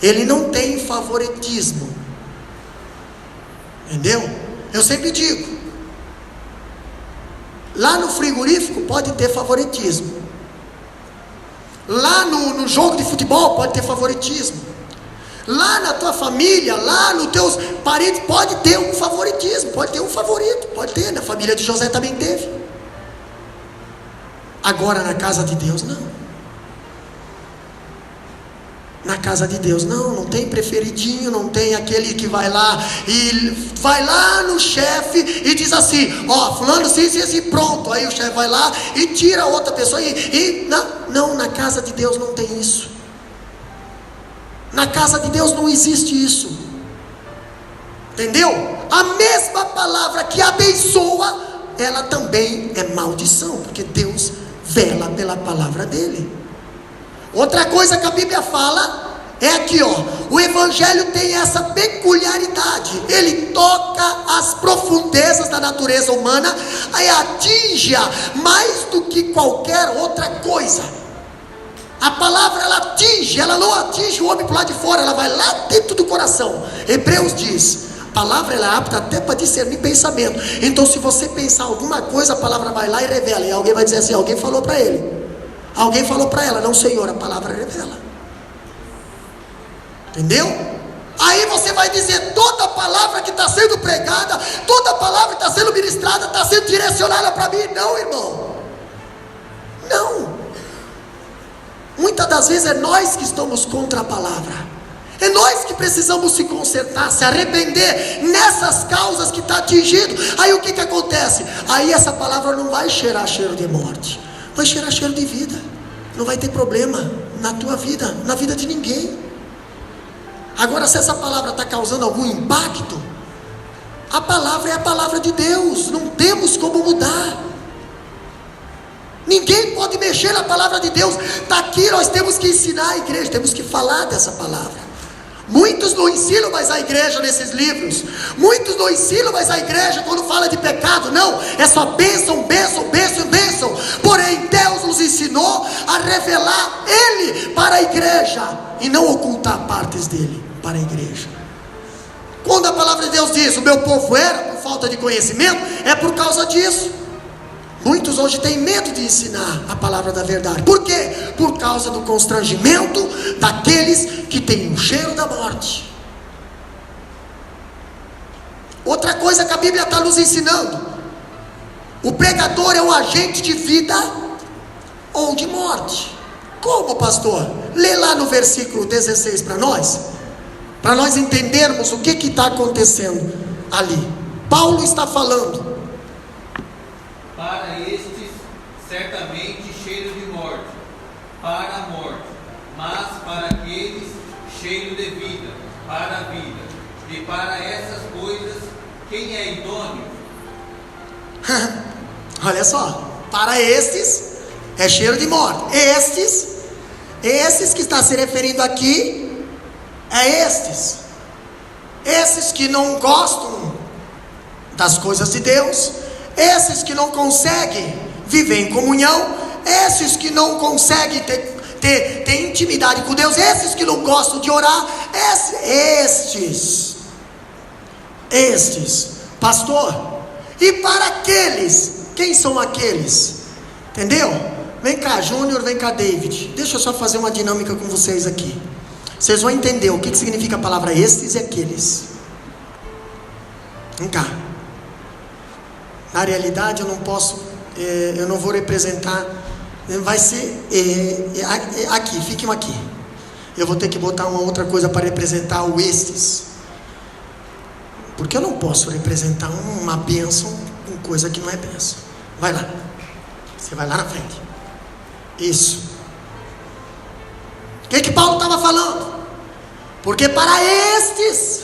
Ele não tem favoritismo. Entendeu? Eu sempre digo, lá no frigorífico pode ter favoritismo, lá no jogo de futebol pode ter favoritismo, lá na tua família, lá nos teus parentes pode ter um favoritismo, pode ter um favorito, pode ter. Na família de José também teve. Agora na casa de Deus não. Na casa de Deus não tem preferidinho, não tem aquele que vai lá no chefe e diz assim: ó, fulano assim, pronto. Aí o chefe vai lá e tira a outra pessoa não, na casa de Deus não tem isso. Na casa de Deus não existe isso. Entendeu? A mesma palavra que abençoa, ela também é maldição, porque Deus vela pela palavra dele. Outra coisa que a Bíblia fala é aqui, ó: o evangelho tem essa peculiaridade, ele toca as profundezas da natureza humana e atinge-a mais do que qualquer outra coisa. A palavra, ela atinge, ela não atinge o homem por lá de fora, ela vai lá dentro do coração. Hebreus diz: a palavra, ela é apta até para discernir pensamento. Então, se você pensar alguma coisa, a palavra vai lá e revela. E alguém vai dizer assim: alguém falou para ele, alguém falou para ela. Não, Senhor, a palavra revela. Entendeu? Aí você vai dizer: toda palavra que está sendo pregada, toda palavra que está sendo ministrada, está sendo direcionada para mim. Não, irmão, não. Muitas das vezes é nós que estamos contra a palavra. É nós que precisamos se consertar, se arrepender nessas causas que está atingindo. Aí o que acontece? Aí essa palavra não vai cheirar cheiro de morte, vai cheirar cheiro de vida. Não vai ter problema na tua vida, na vida de ninguém. Agora, se essa palavra está causando algum impacto, a palavra é a palavra de Deus, não temos como mudar. Ninguém pode mexer na palavra de Deus. Está aqui, nós temos que ensinar a igreja, temos que falar dessa palavra. Muitos não ensinam mais a igreja nesses livros. Muitos não ensinam mais a igreja quando fala de pecado. Não, é só bênção, bênção, bênção, bênção. Porém, Deus nos ensinou a revelar Ele para a igreja e não ocultar partes dele para a igreja. Quando a palavra de Deus diz: o meu povo era por falta de conhecimento, é por causa disso. Muitos hoje têm medo de ensinar a palavra da verdade. Por quê? Por causa do constrangimento daqueles que têm o cheiro da morte. Outra coisa que a Bíblia está nos ensinando: o pregador é o agente de vida ou de morte. Como, pastor? Lê lá no versículo 16 para nós entendermos o que está acontecendo ali. Paulo está falando: para estes, certamente cheiro de morte, para a morte, mas para aqueles, cheiro de vida, para a vida. E para essas coisas, quem é idôneo? Olha só, para estes é cheiro de morte. Estes que está se referindo aqui, esses que não gostam das coisas de Deus, esses que não conseguem viver em comunhão, esses que não conseguem ter intimidade com Deus, esses que não gostam de orar, estes, pastor. E para aqueles, quem são aqueles? Entendeu? Vem cá, Júnior, vem cá, David. Deixa eu só fazer uma dinâmica com vocês aqui. Vocês vão entender o que significa a palavra estes e aqueles. Vem cá. Na realidade eu não posso, eu não vou representar, vai ser aqui, fiquem aqui. Eu vou ter que botar uma outra coisa para representar o estes, porque eu não posso representar uma bênção com coisa que não é bênção. Vai lá, você vai lá na frente. Isso. O que Paulo estava falando? Porque para estes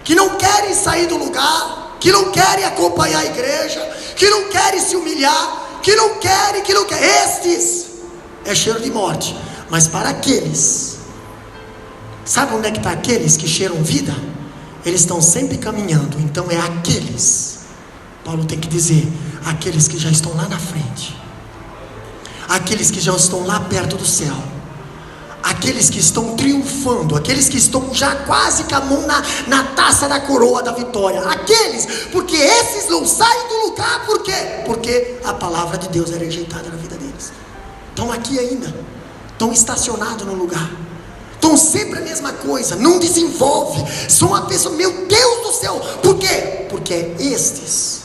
que não querem sair do lugar, que não querem acompanhar a igreja, que não querem se humilhar, que não querem, estes é cheiro de morte. Mas para aqueles, sabe onde é que está aqueles que cheiram vida? Eles estão sempre caminhando. Então é aqueles, Paulo tem que dizer, aqueles que já estão lá na frente, aqueles que já estão lá perto do céu, aqueles que estão triunfando, aqueles que estão já quase com a mão na taça da coroa da vitória, aqueles, porque esses não saem do lugar. Por quê? Porque a palavra de Deus é rejeitada na vida deles. Estão aqui ainda, estão estacionados no lugar, estão sempre a mesma coisa, não desenvolve, são uma pessoa, meu Deus do céu. Por quê? Porque é estes.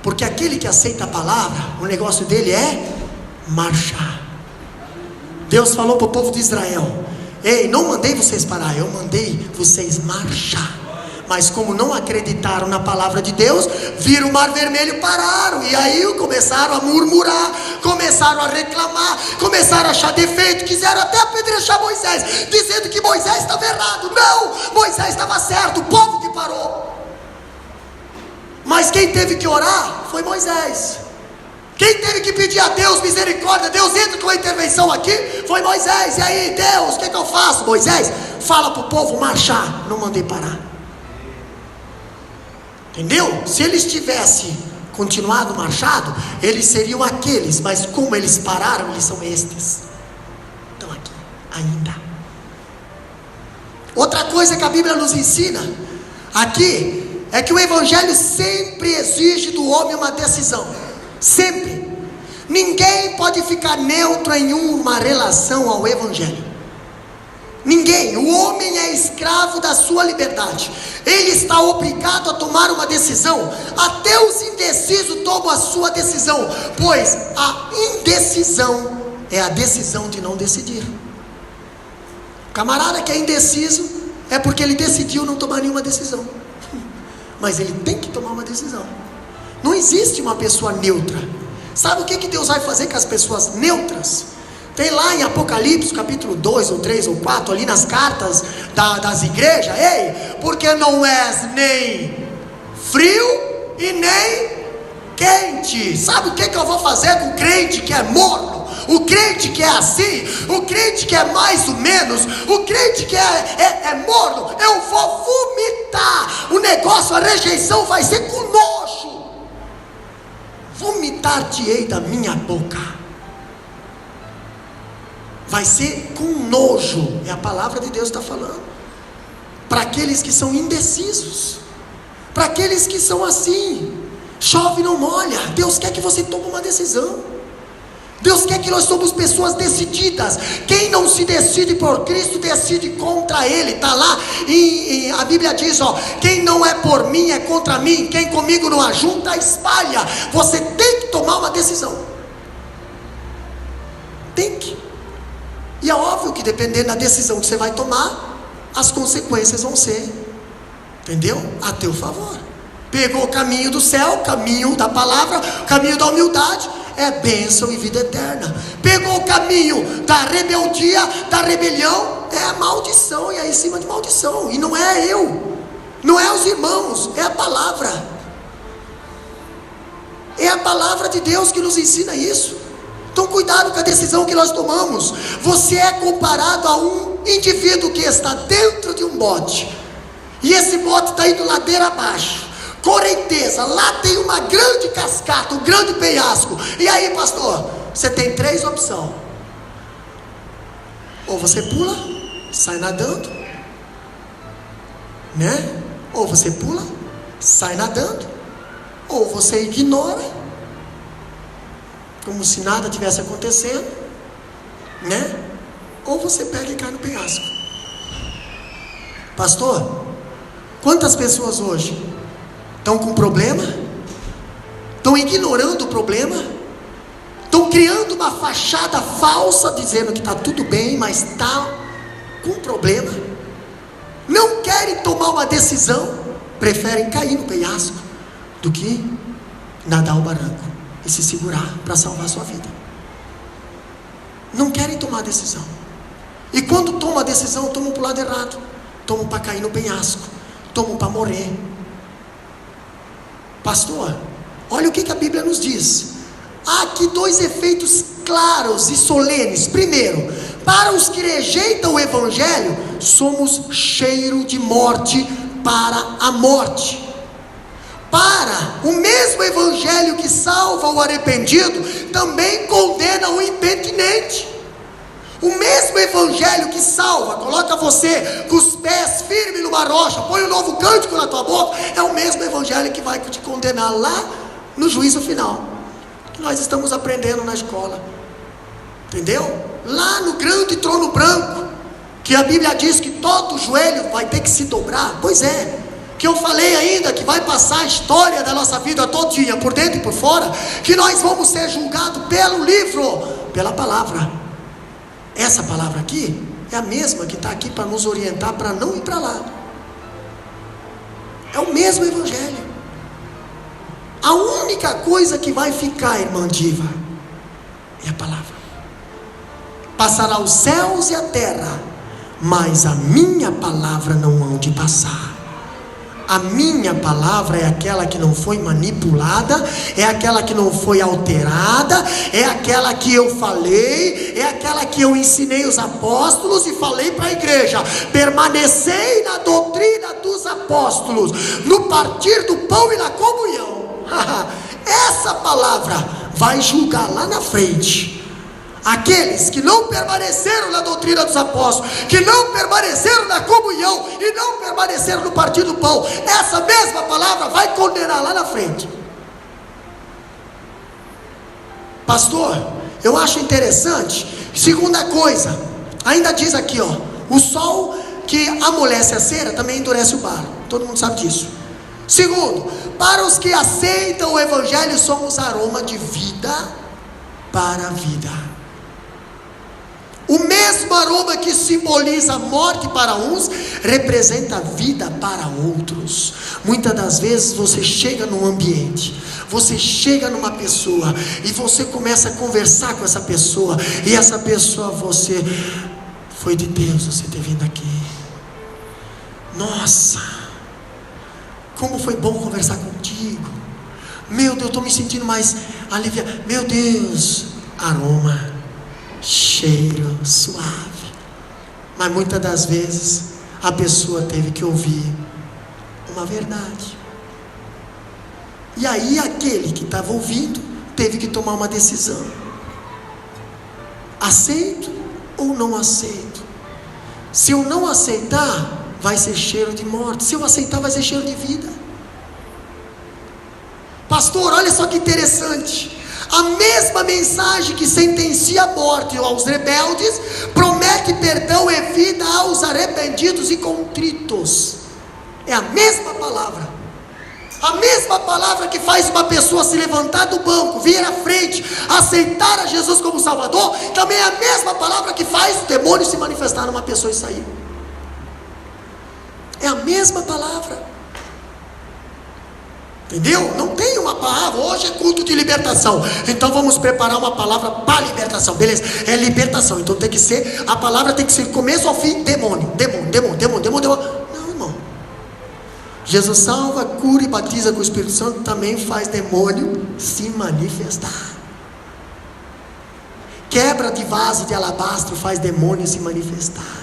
Porque aquele que aceita a palavra, o negócio dele é marchar. Deus falou para o povo de Israel: ei, não mandei vocês parar, eu mandei vocês marchar. Mas como não acreditaram na palavra de Deus, viram o mar vermelho e pararam. E aí começaram a murmurar, começaram a reclamar, começaram a achar defeito, quiseram até apedrejar Moisés, dizendo que Moisés estava errado. Não, Moisés estava certo, o povo que parou. Mas quem teve que orar foi Moisés. Quem teve que pedir a Deus misericórdia, Deus entra com a intervenção aqui, foi Moisés. E aí, Deus, o que eu faço? Moisés, fala para o povo marchar, não mandei parar. Entendeu? Se eles tivessem continuado marchado, eles seriam aqueles, mas como eles pararam, eles são estes. Estão aqui ainda. Outra coisa que a Bíblia nos ensina aqui é que o Evangelho sempre exige do homem uma decisão. Sempre. Ninguém pode ficar neutro em uma relação ao Evangelho. Ninguém. O homem é escravo da sua liberdade. Ele está obrigado a tomar uma decisão. Até os indecisos tomam a sua decisão, pois a indecisão é a decisão de não decidir. O camarada que é indeciso é porque ele decidiu não tomar nenhuma decisão. Mas ele tem que tomar uma decisão. Não existe uma pessoa neutra. Sabe o que Deus vai fazer com as pessoas neutras? Tem lá em Apocalipse capítulo 2 ou 3 ou 4, ali nas cartas das igrejas: ei, porque não és nem frio e nem quente. Sabe o que eu vou fazer com o crente que é morno? o crente que é assim, o crente que é mais ou menos, o crente que é morno, eu vou vomitar. O negócio, a rejeição vai ser com nojo. Vomitar-te-ei da minha boca. Vai ser com nojo. É a palavra de Deus que está falando. Para aqueles que são indecisos, para aqueles que são assim, chove e não molha. Deus quer que você tome uma decisão. Deus quer que nós somos pessoas decididas. Quem não se decide por Cristo, decide contra Ele. Está lá, a Bíblia diz, quem não é por mim, é contra mim. Quem comigo não ajunta, espalha. Você tem que tomar uma decisão. Tem que. E é óbvio que dependendo da decisão que você vai tomar, as consequências vão ser, entendeu? A teu favor. Pegou o caminho do céu, caminho da palavra, caminho da humildade, é bênção e vida eterna. Pegou o caminho da rebeldia, da rebelião, é maldição, e é em cima de maldição. E não é eu, não é os irmãos, é a palavra. É a palavra de Deus que nos ensina isso. Então cuidado com a decisão que nós tomamos. Você é comparado a um indivíduo que está dentro de um bote, e esse bote está indo ladeira abaixo, correnteza, lá tem uma grande cascata, um grande penhasco. E aí, pastor, você tem 3 opções: ou você pula, sai nadando, né? Ou você pula, sai nadando, ou você ignora, como se nada tivesse acontecendo, né? Ou você pega e cai no penhasco. Pastor, quantas pessoas hoje estão com problema, estão ignorando o problema, estão criando uma fachada falsa, dizendo que está tudo bem, mas está com problema, não querem tomar uma decisão, preferem cair no penhasco do que nadar o barranco e se segurar para salvar a sua vida. Não querem tomar decisão, e quando tomam a decisão, tomam para o lado errado, tomam para cair no penhasco, tomam para morrer. Pastor, olha o que a Bíblia nos diz. Há aqui 2 efeitos claros e solenes. Primeiro, para os que rejeitam o Evangelho, somos cheiro de morte para a morte. Para o mesmo Evangelho que salva o arrependido, também condena o impenitente. O mesmo Evangelho que salva, coloca você com os pés firmes numa rocha, põe um novo cântico na tua boca, é o mesmo Evangelho que vai te condenar lá no juízo final, que nós estamos aprendendo na escola, entendeu? Lá no grande trono branco, que a Bíblia diz que todo joelho vai ter que se dobrar. Pois é, que eu falei ainda, que vai passar a história da nossa vida todinha, por dentro e por fora, que nós vamos ser julgados pelo livro, pela palavra. Essa palavra aqui é a mesma que está aqui para nos orientar para não ir para lá. É o mesmo Evangelho. A única coisa que vai ficar, irmã Diva, é a palavra. Passará os céus e a terra, mas a minha palavra não hão de passar. A minha palavra é aquela que não foi manipulada, é aquela que não foi alterada, é aquela que eu falei, é aquela que eu ensinei os apóstolos e falei para a igreja: permanecei na doutrina dos apóstolos, no partir do pão e na comunhão. Essa palavra vai julgar lá na frente aqueles que não permaneceram na doutrina dos apóstolos, que não permaneceram na comunhão e não permaneceram no partir do pão. Essa mesma palavra vai condenar lá na frente. Pastor, eu acho interessante. Segunda coisa, ainda diz aqui, o sol que amolece a cera também endurece o barro. Todo mundo sabe disso. Segundo, para os que aceitam o Evangelho, somos aroma de vida para a vida. O mesmo aroma que simboliza a morte para uns, representa a vida para outros. Muitas das vezes você chega num ambiente, você chega numa pessoa, e você começa a conversar com essa pessoa, e essa pessoa, você, foi de Deus você ter vindo aqui. Nossa, como foi bom conversar contigo. Meu Deus, eu estou me sentindo mais aliviado. Meu Deus, aroma. cheiro suave. Mas muitas das vezes a pessoa teve que ouvir uma verdade. E aí aquele que estava ouvindo teve que tomar uma decisão: aceito ou não aceito? Se eu não aceitar, vai ser cheiro de morte. Se eu aceitar, vai ser cheiro de vida. Pastor, olha só que interessante. A mesma mensagem que sentencia a morte aos rebeldes, promete perdão e vida aos arrependidos e contritos. É a mesma palavra. A mesma palavra que faz uma pessoa se levantar do banco, vir à frente, aceitar a Jesus como Salvador, também é a mesma palavra que faz o demônio se manifestar numa pessoa e sair. É a mesma palavra. Entendeu? Não tem uma palavra, hoje é culto de libertação, então vamos preparar uma palavra para libertação. Beleza, é libertação, então tem que ser, a palavra tem que ser começo ao fim, demônio. Não, irmão. Jesus salva, cura e batiza com o Espírito Santo, também faz demônio se manifestar. Quebra de vaso de alabastro faz demônio se manifestar.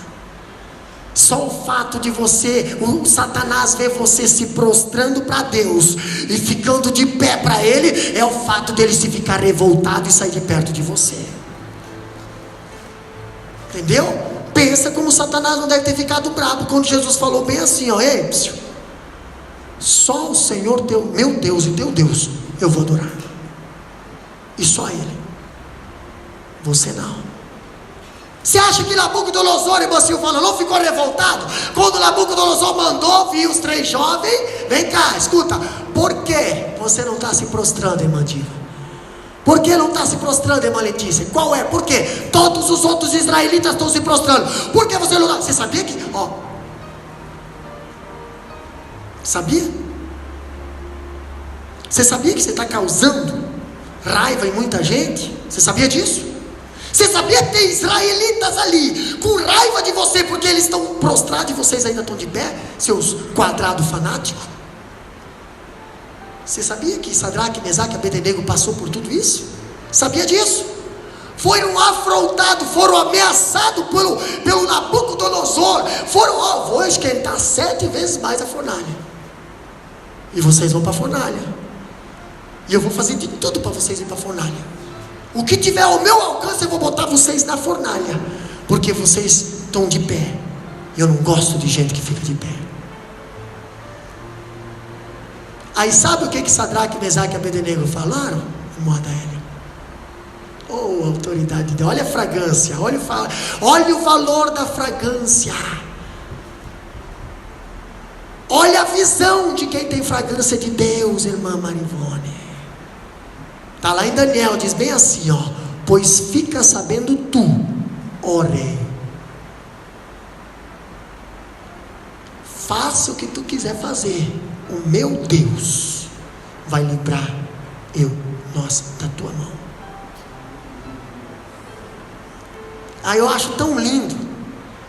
Só o fato de você, o Satanás ver você se prostrando para Deus e ficando de pé para Ele, é o fato dele se ficar revoltado e sair de perto de você. Entendeu? Pensa como Satanás não deve ter ficado bravo quando Jesus falou bem assim, ó: ei, só o Senhor teu, meu Deus e teu Deus eu vou adorar, e só Ele, você não. Você acha que Nabucodonosor, irmão Silvio falou, não ficou revoltado quando Nabucodonosor mandou vir os 3 jovens? Vem cá, escuta, por que você não está se prostrando, irmã Diva? Por que não está se prostrando, irmã Letícia? Qual é? Por quê? Todos os outros israelitas estão se prostrando, por que você não está? Você sabia que, sabia? Você sabia que você está causando raiva em muita gente? Você sabia disso? Você sabia que tem israelitas ali com raiva de você porque eles estão prostrados e vocês ainda estão de pé, seus quadrados fanáticos? Você sabia que Sadraque, Mesaque e Abednego passou por tudo isso? Sabia disso? Foram afrontados, foram ameaçados pelo Nabucodonosor, vou esquentar 7 vezes mais a fornalha, e vocês vão para a fornalha, e eu vou fazer de tudo para vocês ir para a fornalha. O que tiver ao meu alcance eu vou botar vocês na fornalha, porque vocês estão de pé. Eu não gosto de gente que fica de pé. Aí sabe o que Sadraque, Mesaque e Abednego falaram? Moda ele. Oh, autoridade de Deus, olha a fragrância, olha o valor da fragrância. Olha a visão de quem tem fragrância de Deus, irmã Marivone. Está lá em Daniel, diz bem assim, ó: pois fica sabendo tu, ó rei, faça o que tu quiser fazer, o meu Deus vai livrar nós da tua mão. Aí eu acho tão lindo,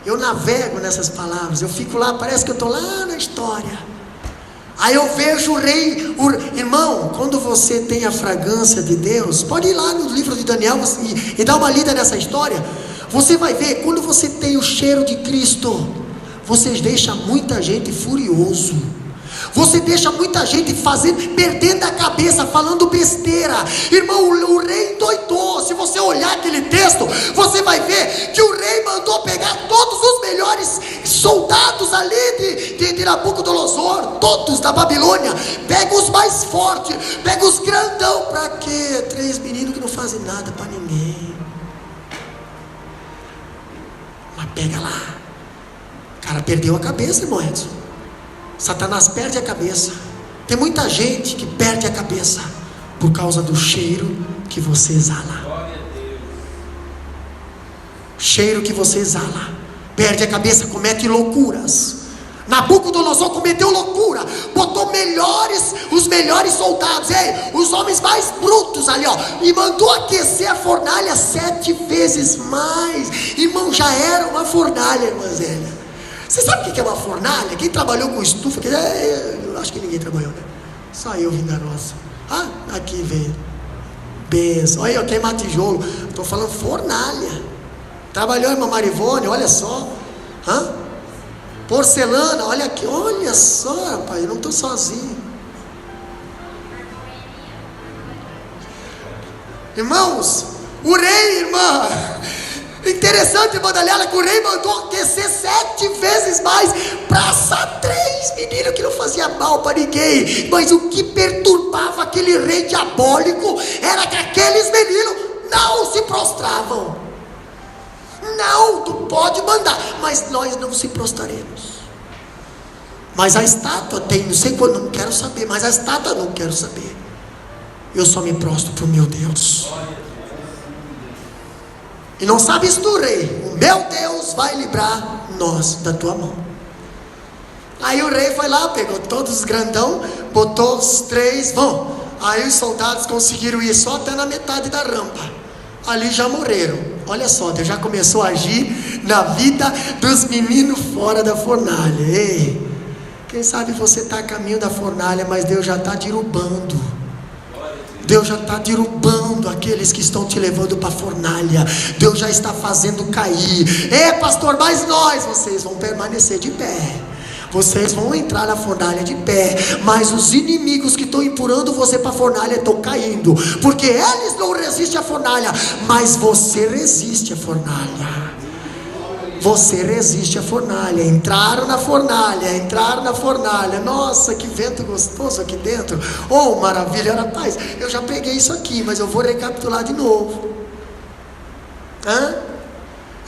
eu navego nessas palavras, eu fico lá, parece que eu estou lá na história. Aí eu vejo o rei, irmão, quando você tem a fragrância de Deus, pode ir lá no livro de Daniel e dar uma lida nessa história, você vai ver, quando você tem o cheiro de Cristo, você deixa muita gente furioso, você deixa muita gente perdendo a cabeça, falando besteira. Irmão, o rei endoidou. Se você olhar aquele texto, você vai ver que o rei mandou pegar todos os melhores soldados ali de Nabucodonosor, todos da Babilônia. Pega os mais fortes, pega os grandão. Pra quê? 3 meninos que não fazem nada pra ninguém. Mas pega lá. O cara perdeu a cabeça, irmão Edson. Satanás perde a cabeça. Tem muita gente que perde a cabeça por causa do cheiro que você exala. Cheiro que você exala. Perde a cabeça, comete loucuras. Nabucodonosor cometeu loucura, botou os melhores soldados, os homens mais brutos ali, e mandou aquecer a fornalha 7 vezes mais. Irmão, já era uma fornalha, irmã Zélia. Você sabe o que é uma fornalha? Quem trabalhou com estufa, eu acho que ninguém trabalhou, né? Só eu vim da nossa. Aqui veio. Benção. Olha aí, queimar tijolo. estou falando fornalha. Trabalhou a irmã Marivone, olha só. Porcelana, olha aqui, olha só, rapaz, eu não estou sozinho. Irmãos, o rei, irmã, interessante, irmã Dalela, que o rei mandou aquecer 7 vezes mais para assar 3 meninos que não fazia mal para ninguém. Mas o que perturbava aquele rei diabólico era que aqueles meninos não se prostravam. Não, tu pode mandar, mas nós não se prostraremos. Mas a estátua tem, não sei quando, não quero saber, mas a estátua não quero saber. Eu só me prostro para o meu Deus. E não sabes tu, rei, o meu Deus vai livrar nós da tua mão. Aí o rei foi lá, pegou todos os grandão, botou os 3, vão. Aí os soldados conseguiram ir só até na metade da rampa. Ali já morreram. Olha só, Deus já começou a agir na vida dos meninos fora da fornalha. Ei, quem sabe você está a caminho da fornalha, mas Deus já está derrubando. Deus já está derrubando aqueles que estão te levando para a fornalha. Deus já está fazendo cair. Pastor, mas vocês vão permanecer de pé. Vocês vão entrar na fornalha de pé. Mas os inimigos que estão empurrando você para a fornalha estão caindo. Porque eles não resistem à fornalha, mas você resiste à fornalha. Você resiste à fornalha. Entraram na fornalha. Nossa, que vento gostoso aqui dentro. Oh, maravilha, rapaz. Eu já peguei isso aqui, mas eu vou recapitular de novo.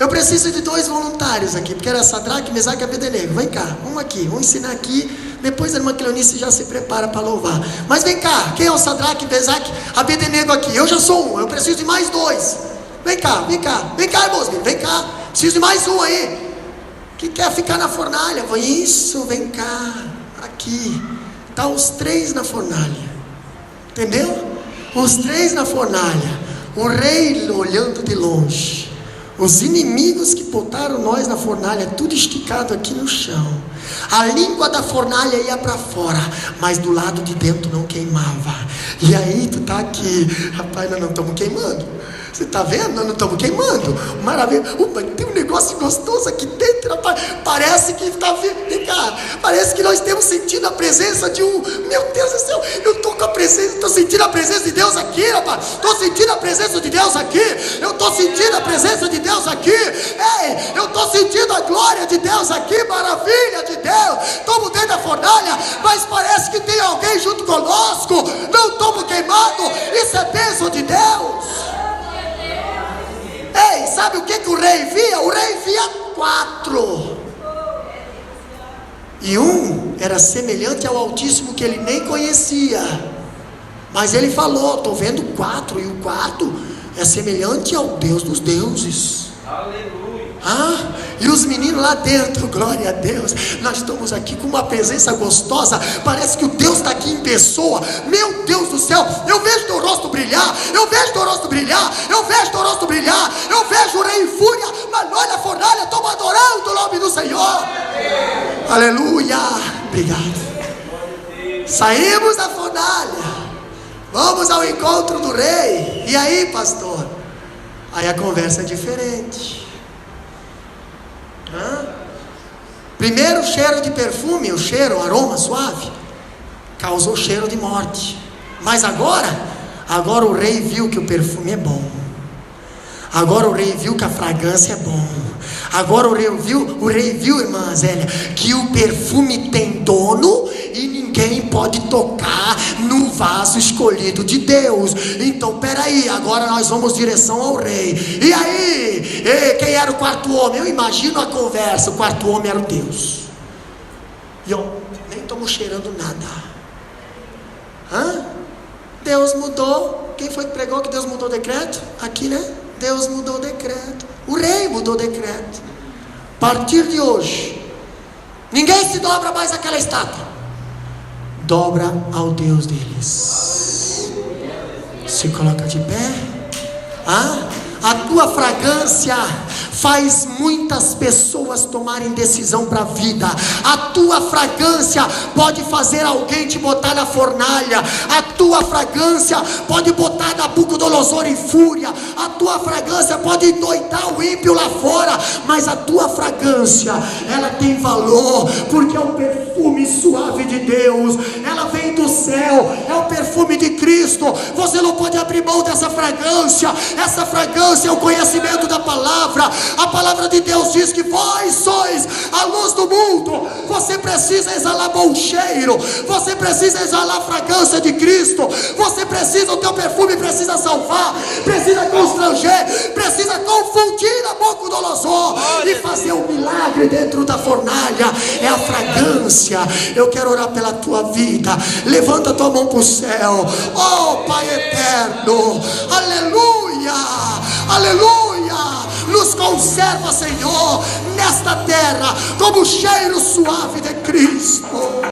Eu preciso de 2 voluntários aqui, porque era Sadraque, Mesaque e Abednego. Vem cá, aqui, vamos ensinar aqui. Depois a irmã Cleonice já se prepara para louvar. Mas vem cá, quem é o Sadraque, Mesaque, Abednego aqui? Eu já sou um, eu preciso de mais 2. Vem cá, irmãos, vem cá. Preciso de mais um aí, que quer ficar na fornalha. Isso, vem cá, aqui. Está os 3 na fornalha. Entendeu? Os 3 na fornalha. O rei olhando de longe. Os inimigos que botaram nós na fornalha, tudo esticado aqui no chão. A língua da fornalha ia para fora, mas do lado de dentro não queimava. E aí tu tá aqui, rapaz, nós não estamos queimando. Você está vendo? Nós não estamos queimando. Maravilha. Tem um negócio gostoso aqui dentro, rapaz. Parece que está vendo. Vem cá. Parece que nós temos sentido a presença de um. Meu Deus do céu. Eu estou com a presença. Estou sentindo a presença de Deus aqui, rapaz. Estou sentindo a presença de Deus aqui. Eu estou sentindo a presença de Deus aqui. Ei, eu estou sentindo a glória de Deus aqui. Maravilha de Deus. Estamos dentro da fornalha, mas parece que tem alguém junto conosco. Não estamos queimando. Isso é bênção de Deus. Ei, sabe o que o rei via? O rei via 4. E um era semelhante ao Altíssimo, que ele nem conhecia. Mas ele falou, estou vendo 4. E o 4 é semelhante ao Deus dos deuses. Aleluia. E os meninos lá dentro, glória a Deus. Nós estamos aqui com uma presença gostosa. Parece que o Deus está aqui em pessoa. Meu Deus do céu, eu vejo teu rosto brilhar. Eu vejo teu rosto brilhar. Eu vejo teu rosto brilhar. Eu vejo o rei em fúria. Mas olha a fornalha, estamos adorando o nome do Senhor. Aleluia. Obrigado. Saímos da fornalha, vamos ao encontro do rei. E aí, pastor? Aí a conversa é diferente. Primeiro, o cheiro de perfume, o aroma suave, causou cheiro de morte. Mas agora o rei viu que o perfume é bom. Agora o rei viu que a fragrância é bom. Agora o rei viu, irmã Zélia, que o perfume tem dono e ninguém pode tocar no vaso escolhido de Deus. Então peraí, agora nós vamos direção ao rei. E aí, quem era o 4º homem? Eu imagino a conversa. O 4º homem era o Deus. E ó, nem estamos cheirando nada. Deus mudou. Quem foi que pregou que Deus mudou o decreto? Aqui, né? Deus mudou o decreto. O rei mudou o decreto. A partir de hoje, ninguém se dobra mais àquela estátua. Dobra ao Deus deles. Se coloca de pé. A tua fragrância faz muitas pessoas tomarem decisão para a vida. A tua fragrância pode fazer alguém te botar na fornalha. A tua fragrância pode botar Nabucodonosor em fúria. A tua fragrância pode endoidar o ímpio lá fora. Mas a tua fragrância, ela tem valor, porque é o perfume suave de Deus. Ela vem do céu, é o perfume de Cristo. Você não pode abrir mão dessa fragrância. Essa fragrância é o conhecimento da palavra. A palavra de Deus diz que vós sois a luz do mundo. Você precisa exalar bom cheiro. Você precisa exalar a fragrância de Cristo. Você precisa, o teu perfume precisa salvar, precisa constranger, precisa confundir Nabucodonosor e fazer um milagre dentro da fornalha. É a fragrância. Eu quero orar pela tua vida. Levanta a tua mão para o céu. Oh Pai eterno, aleluia, aleluia. Nos conserva, Senhor, nesta terra como cheiro suave de Cristo.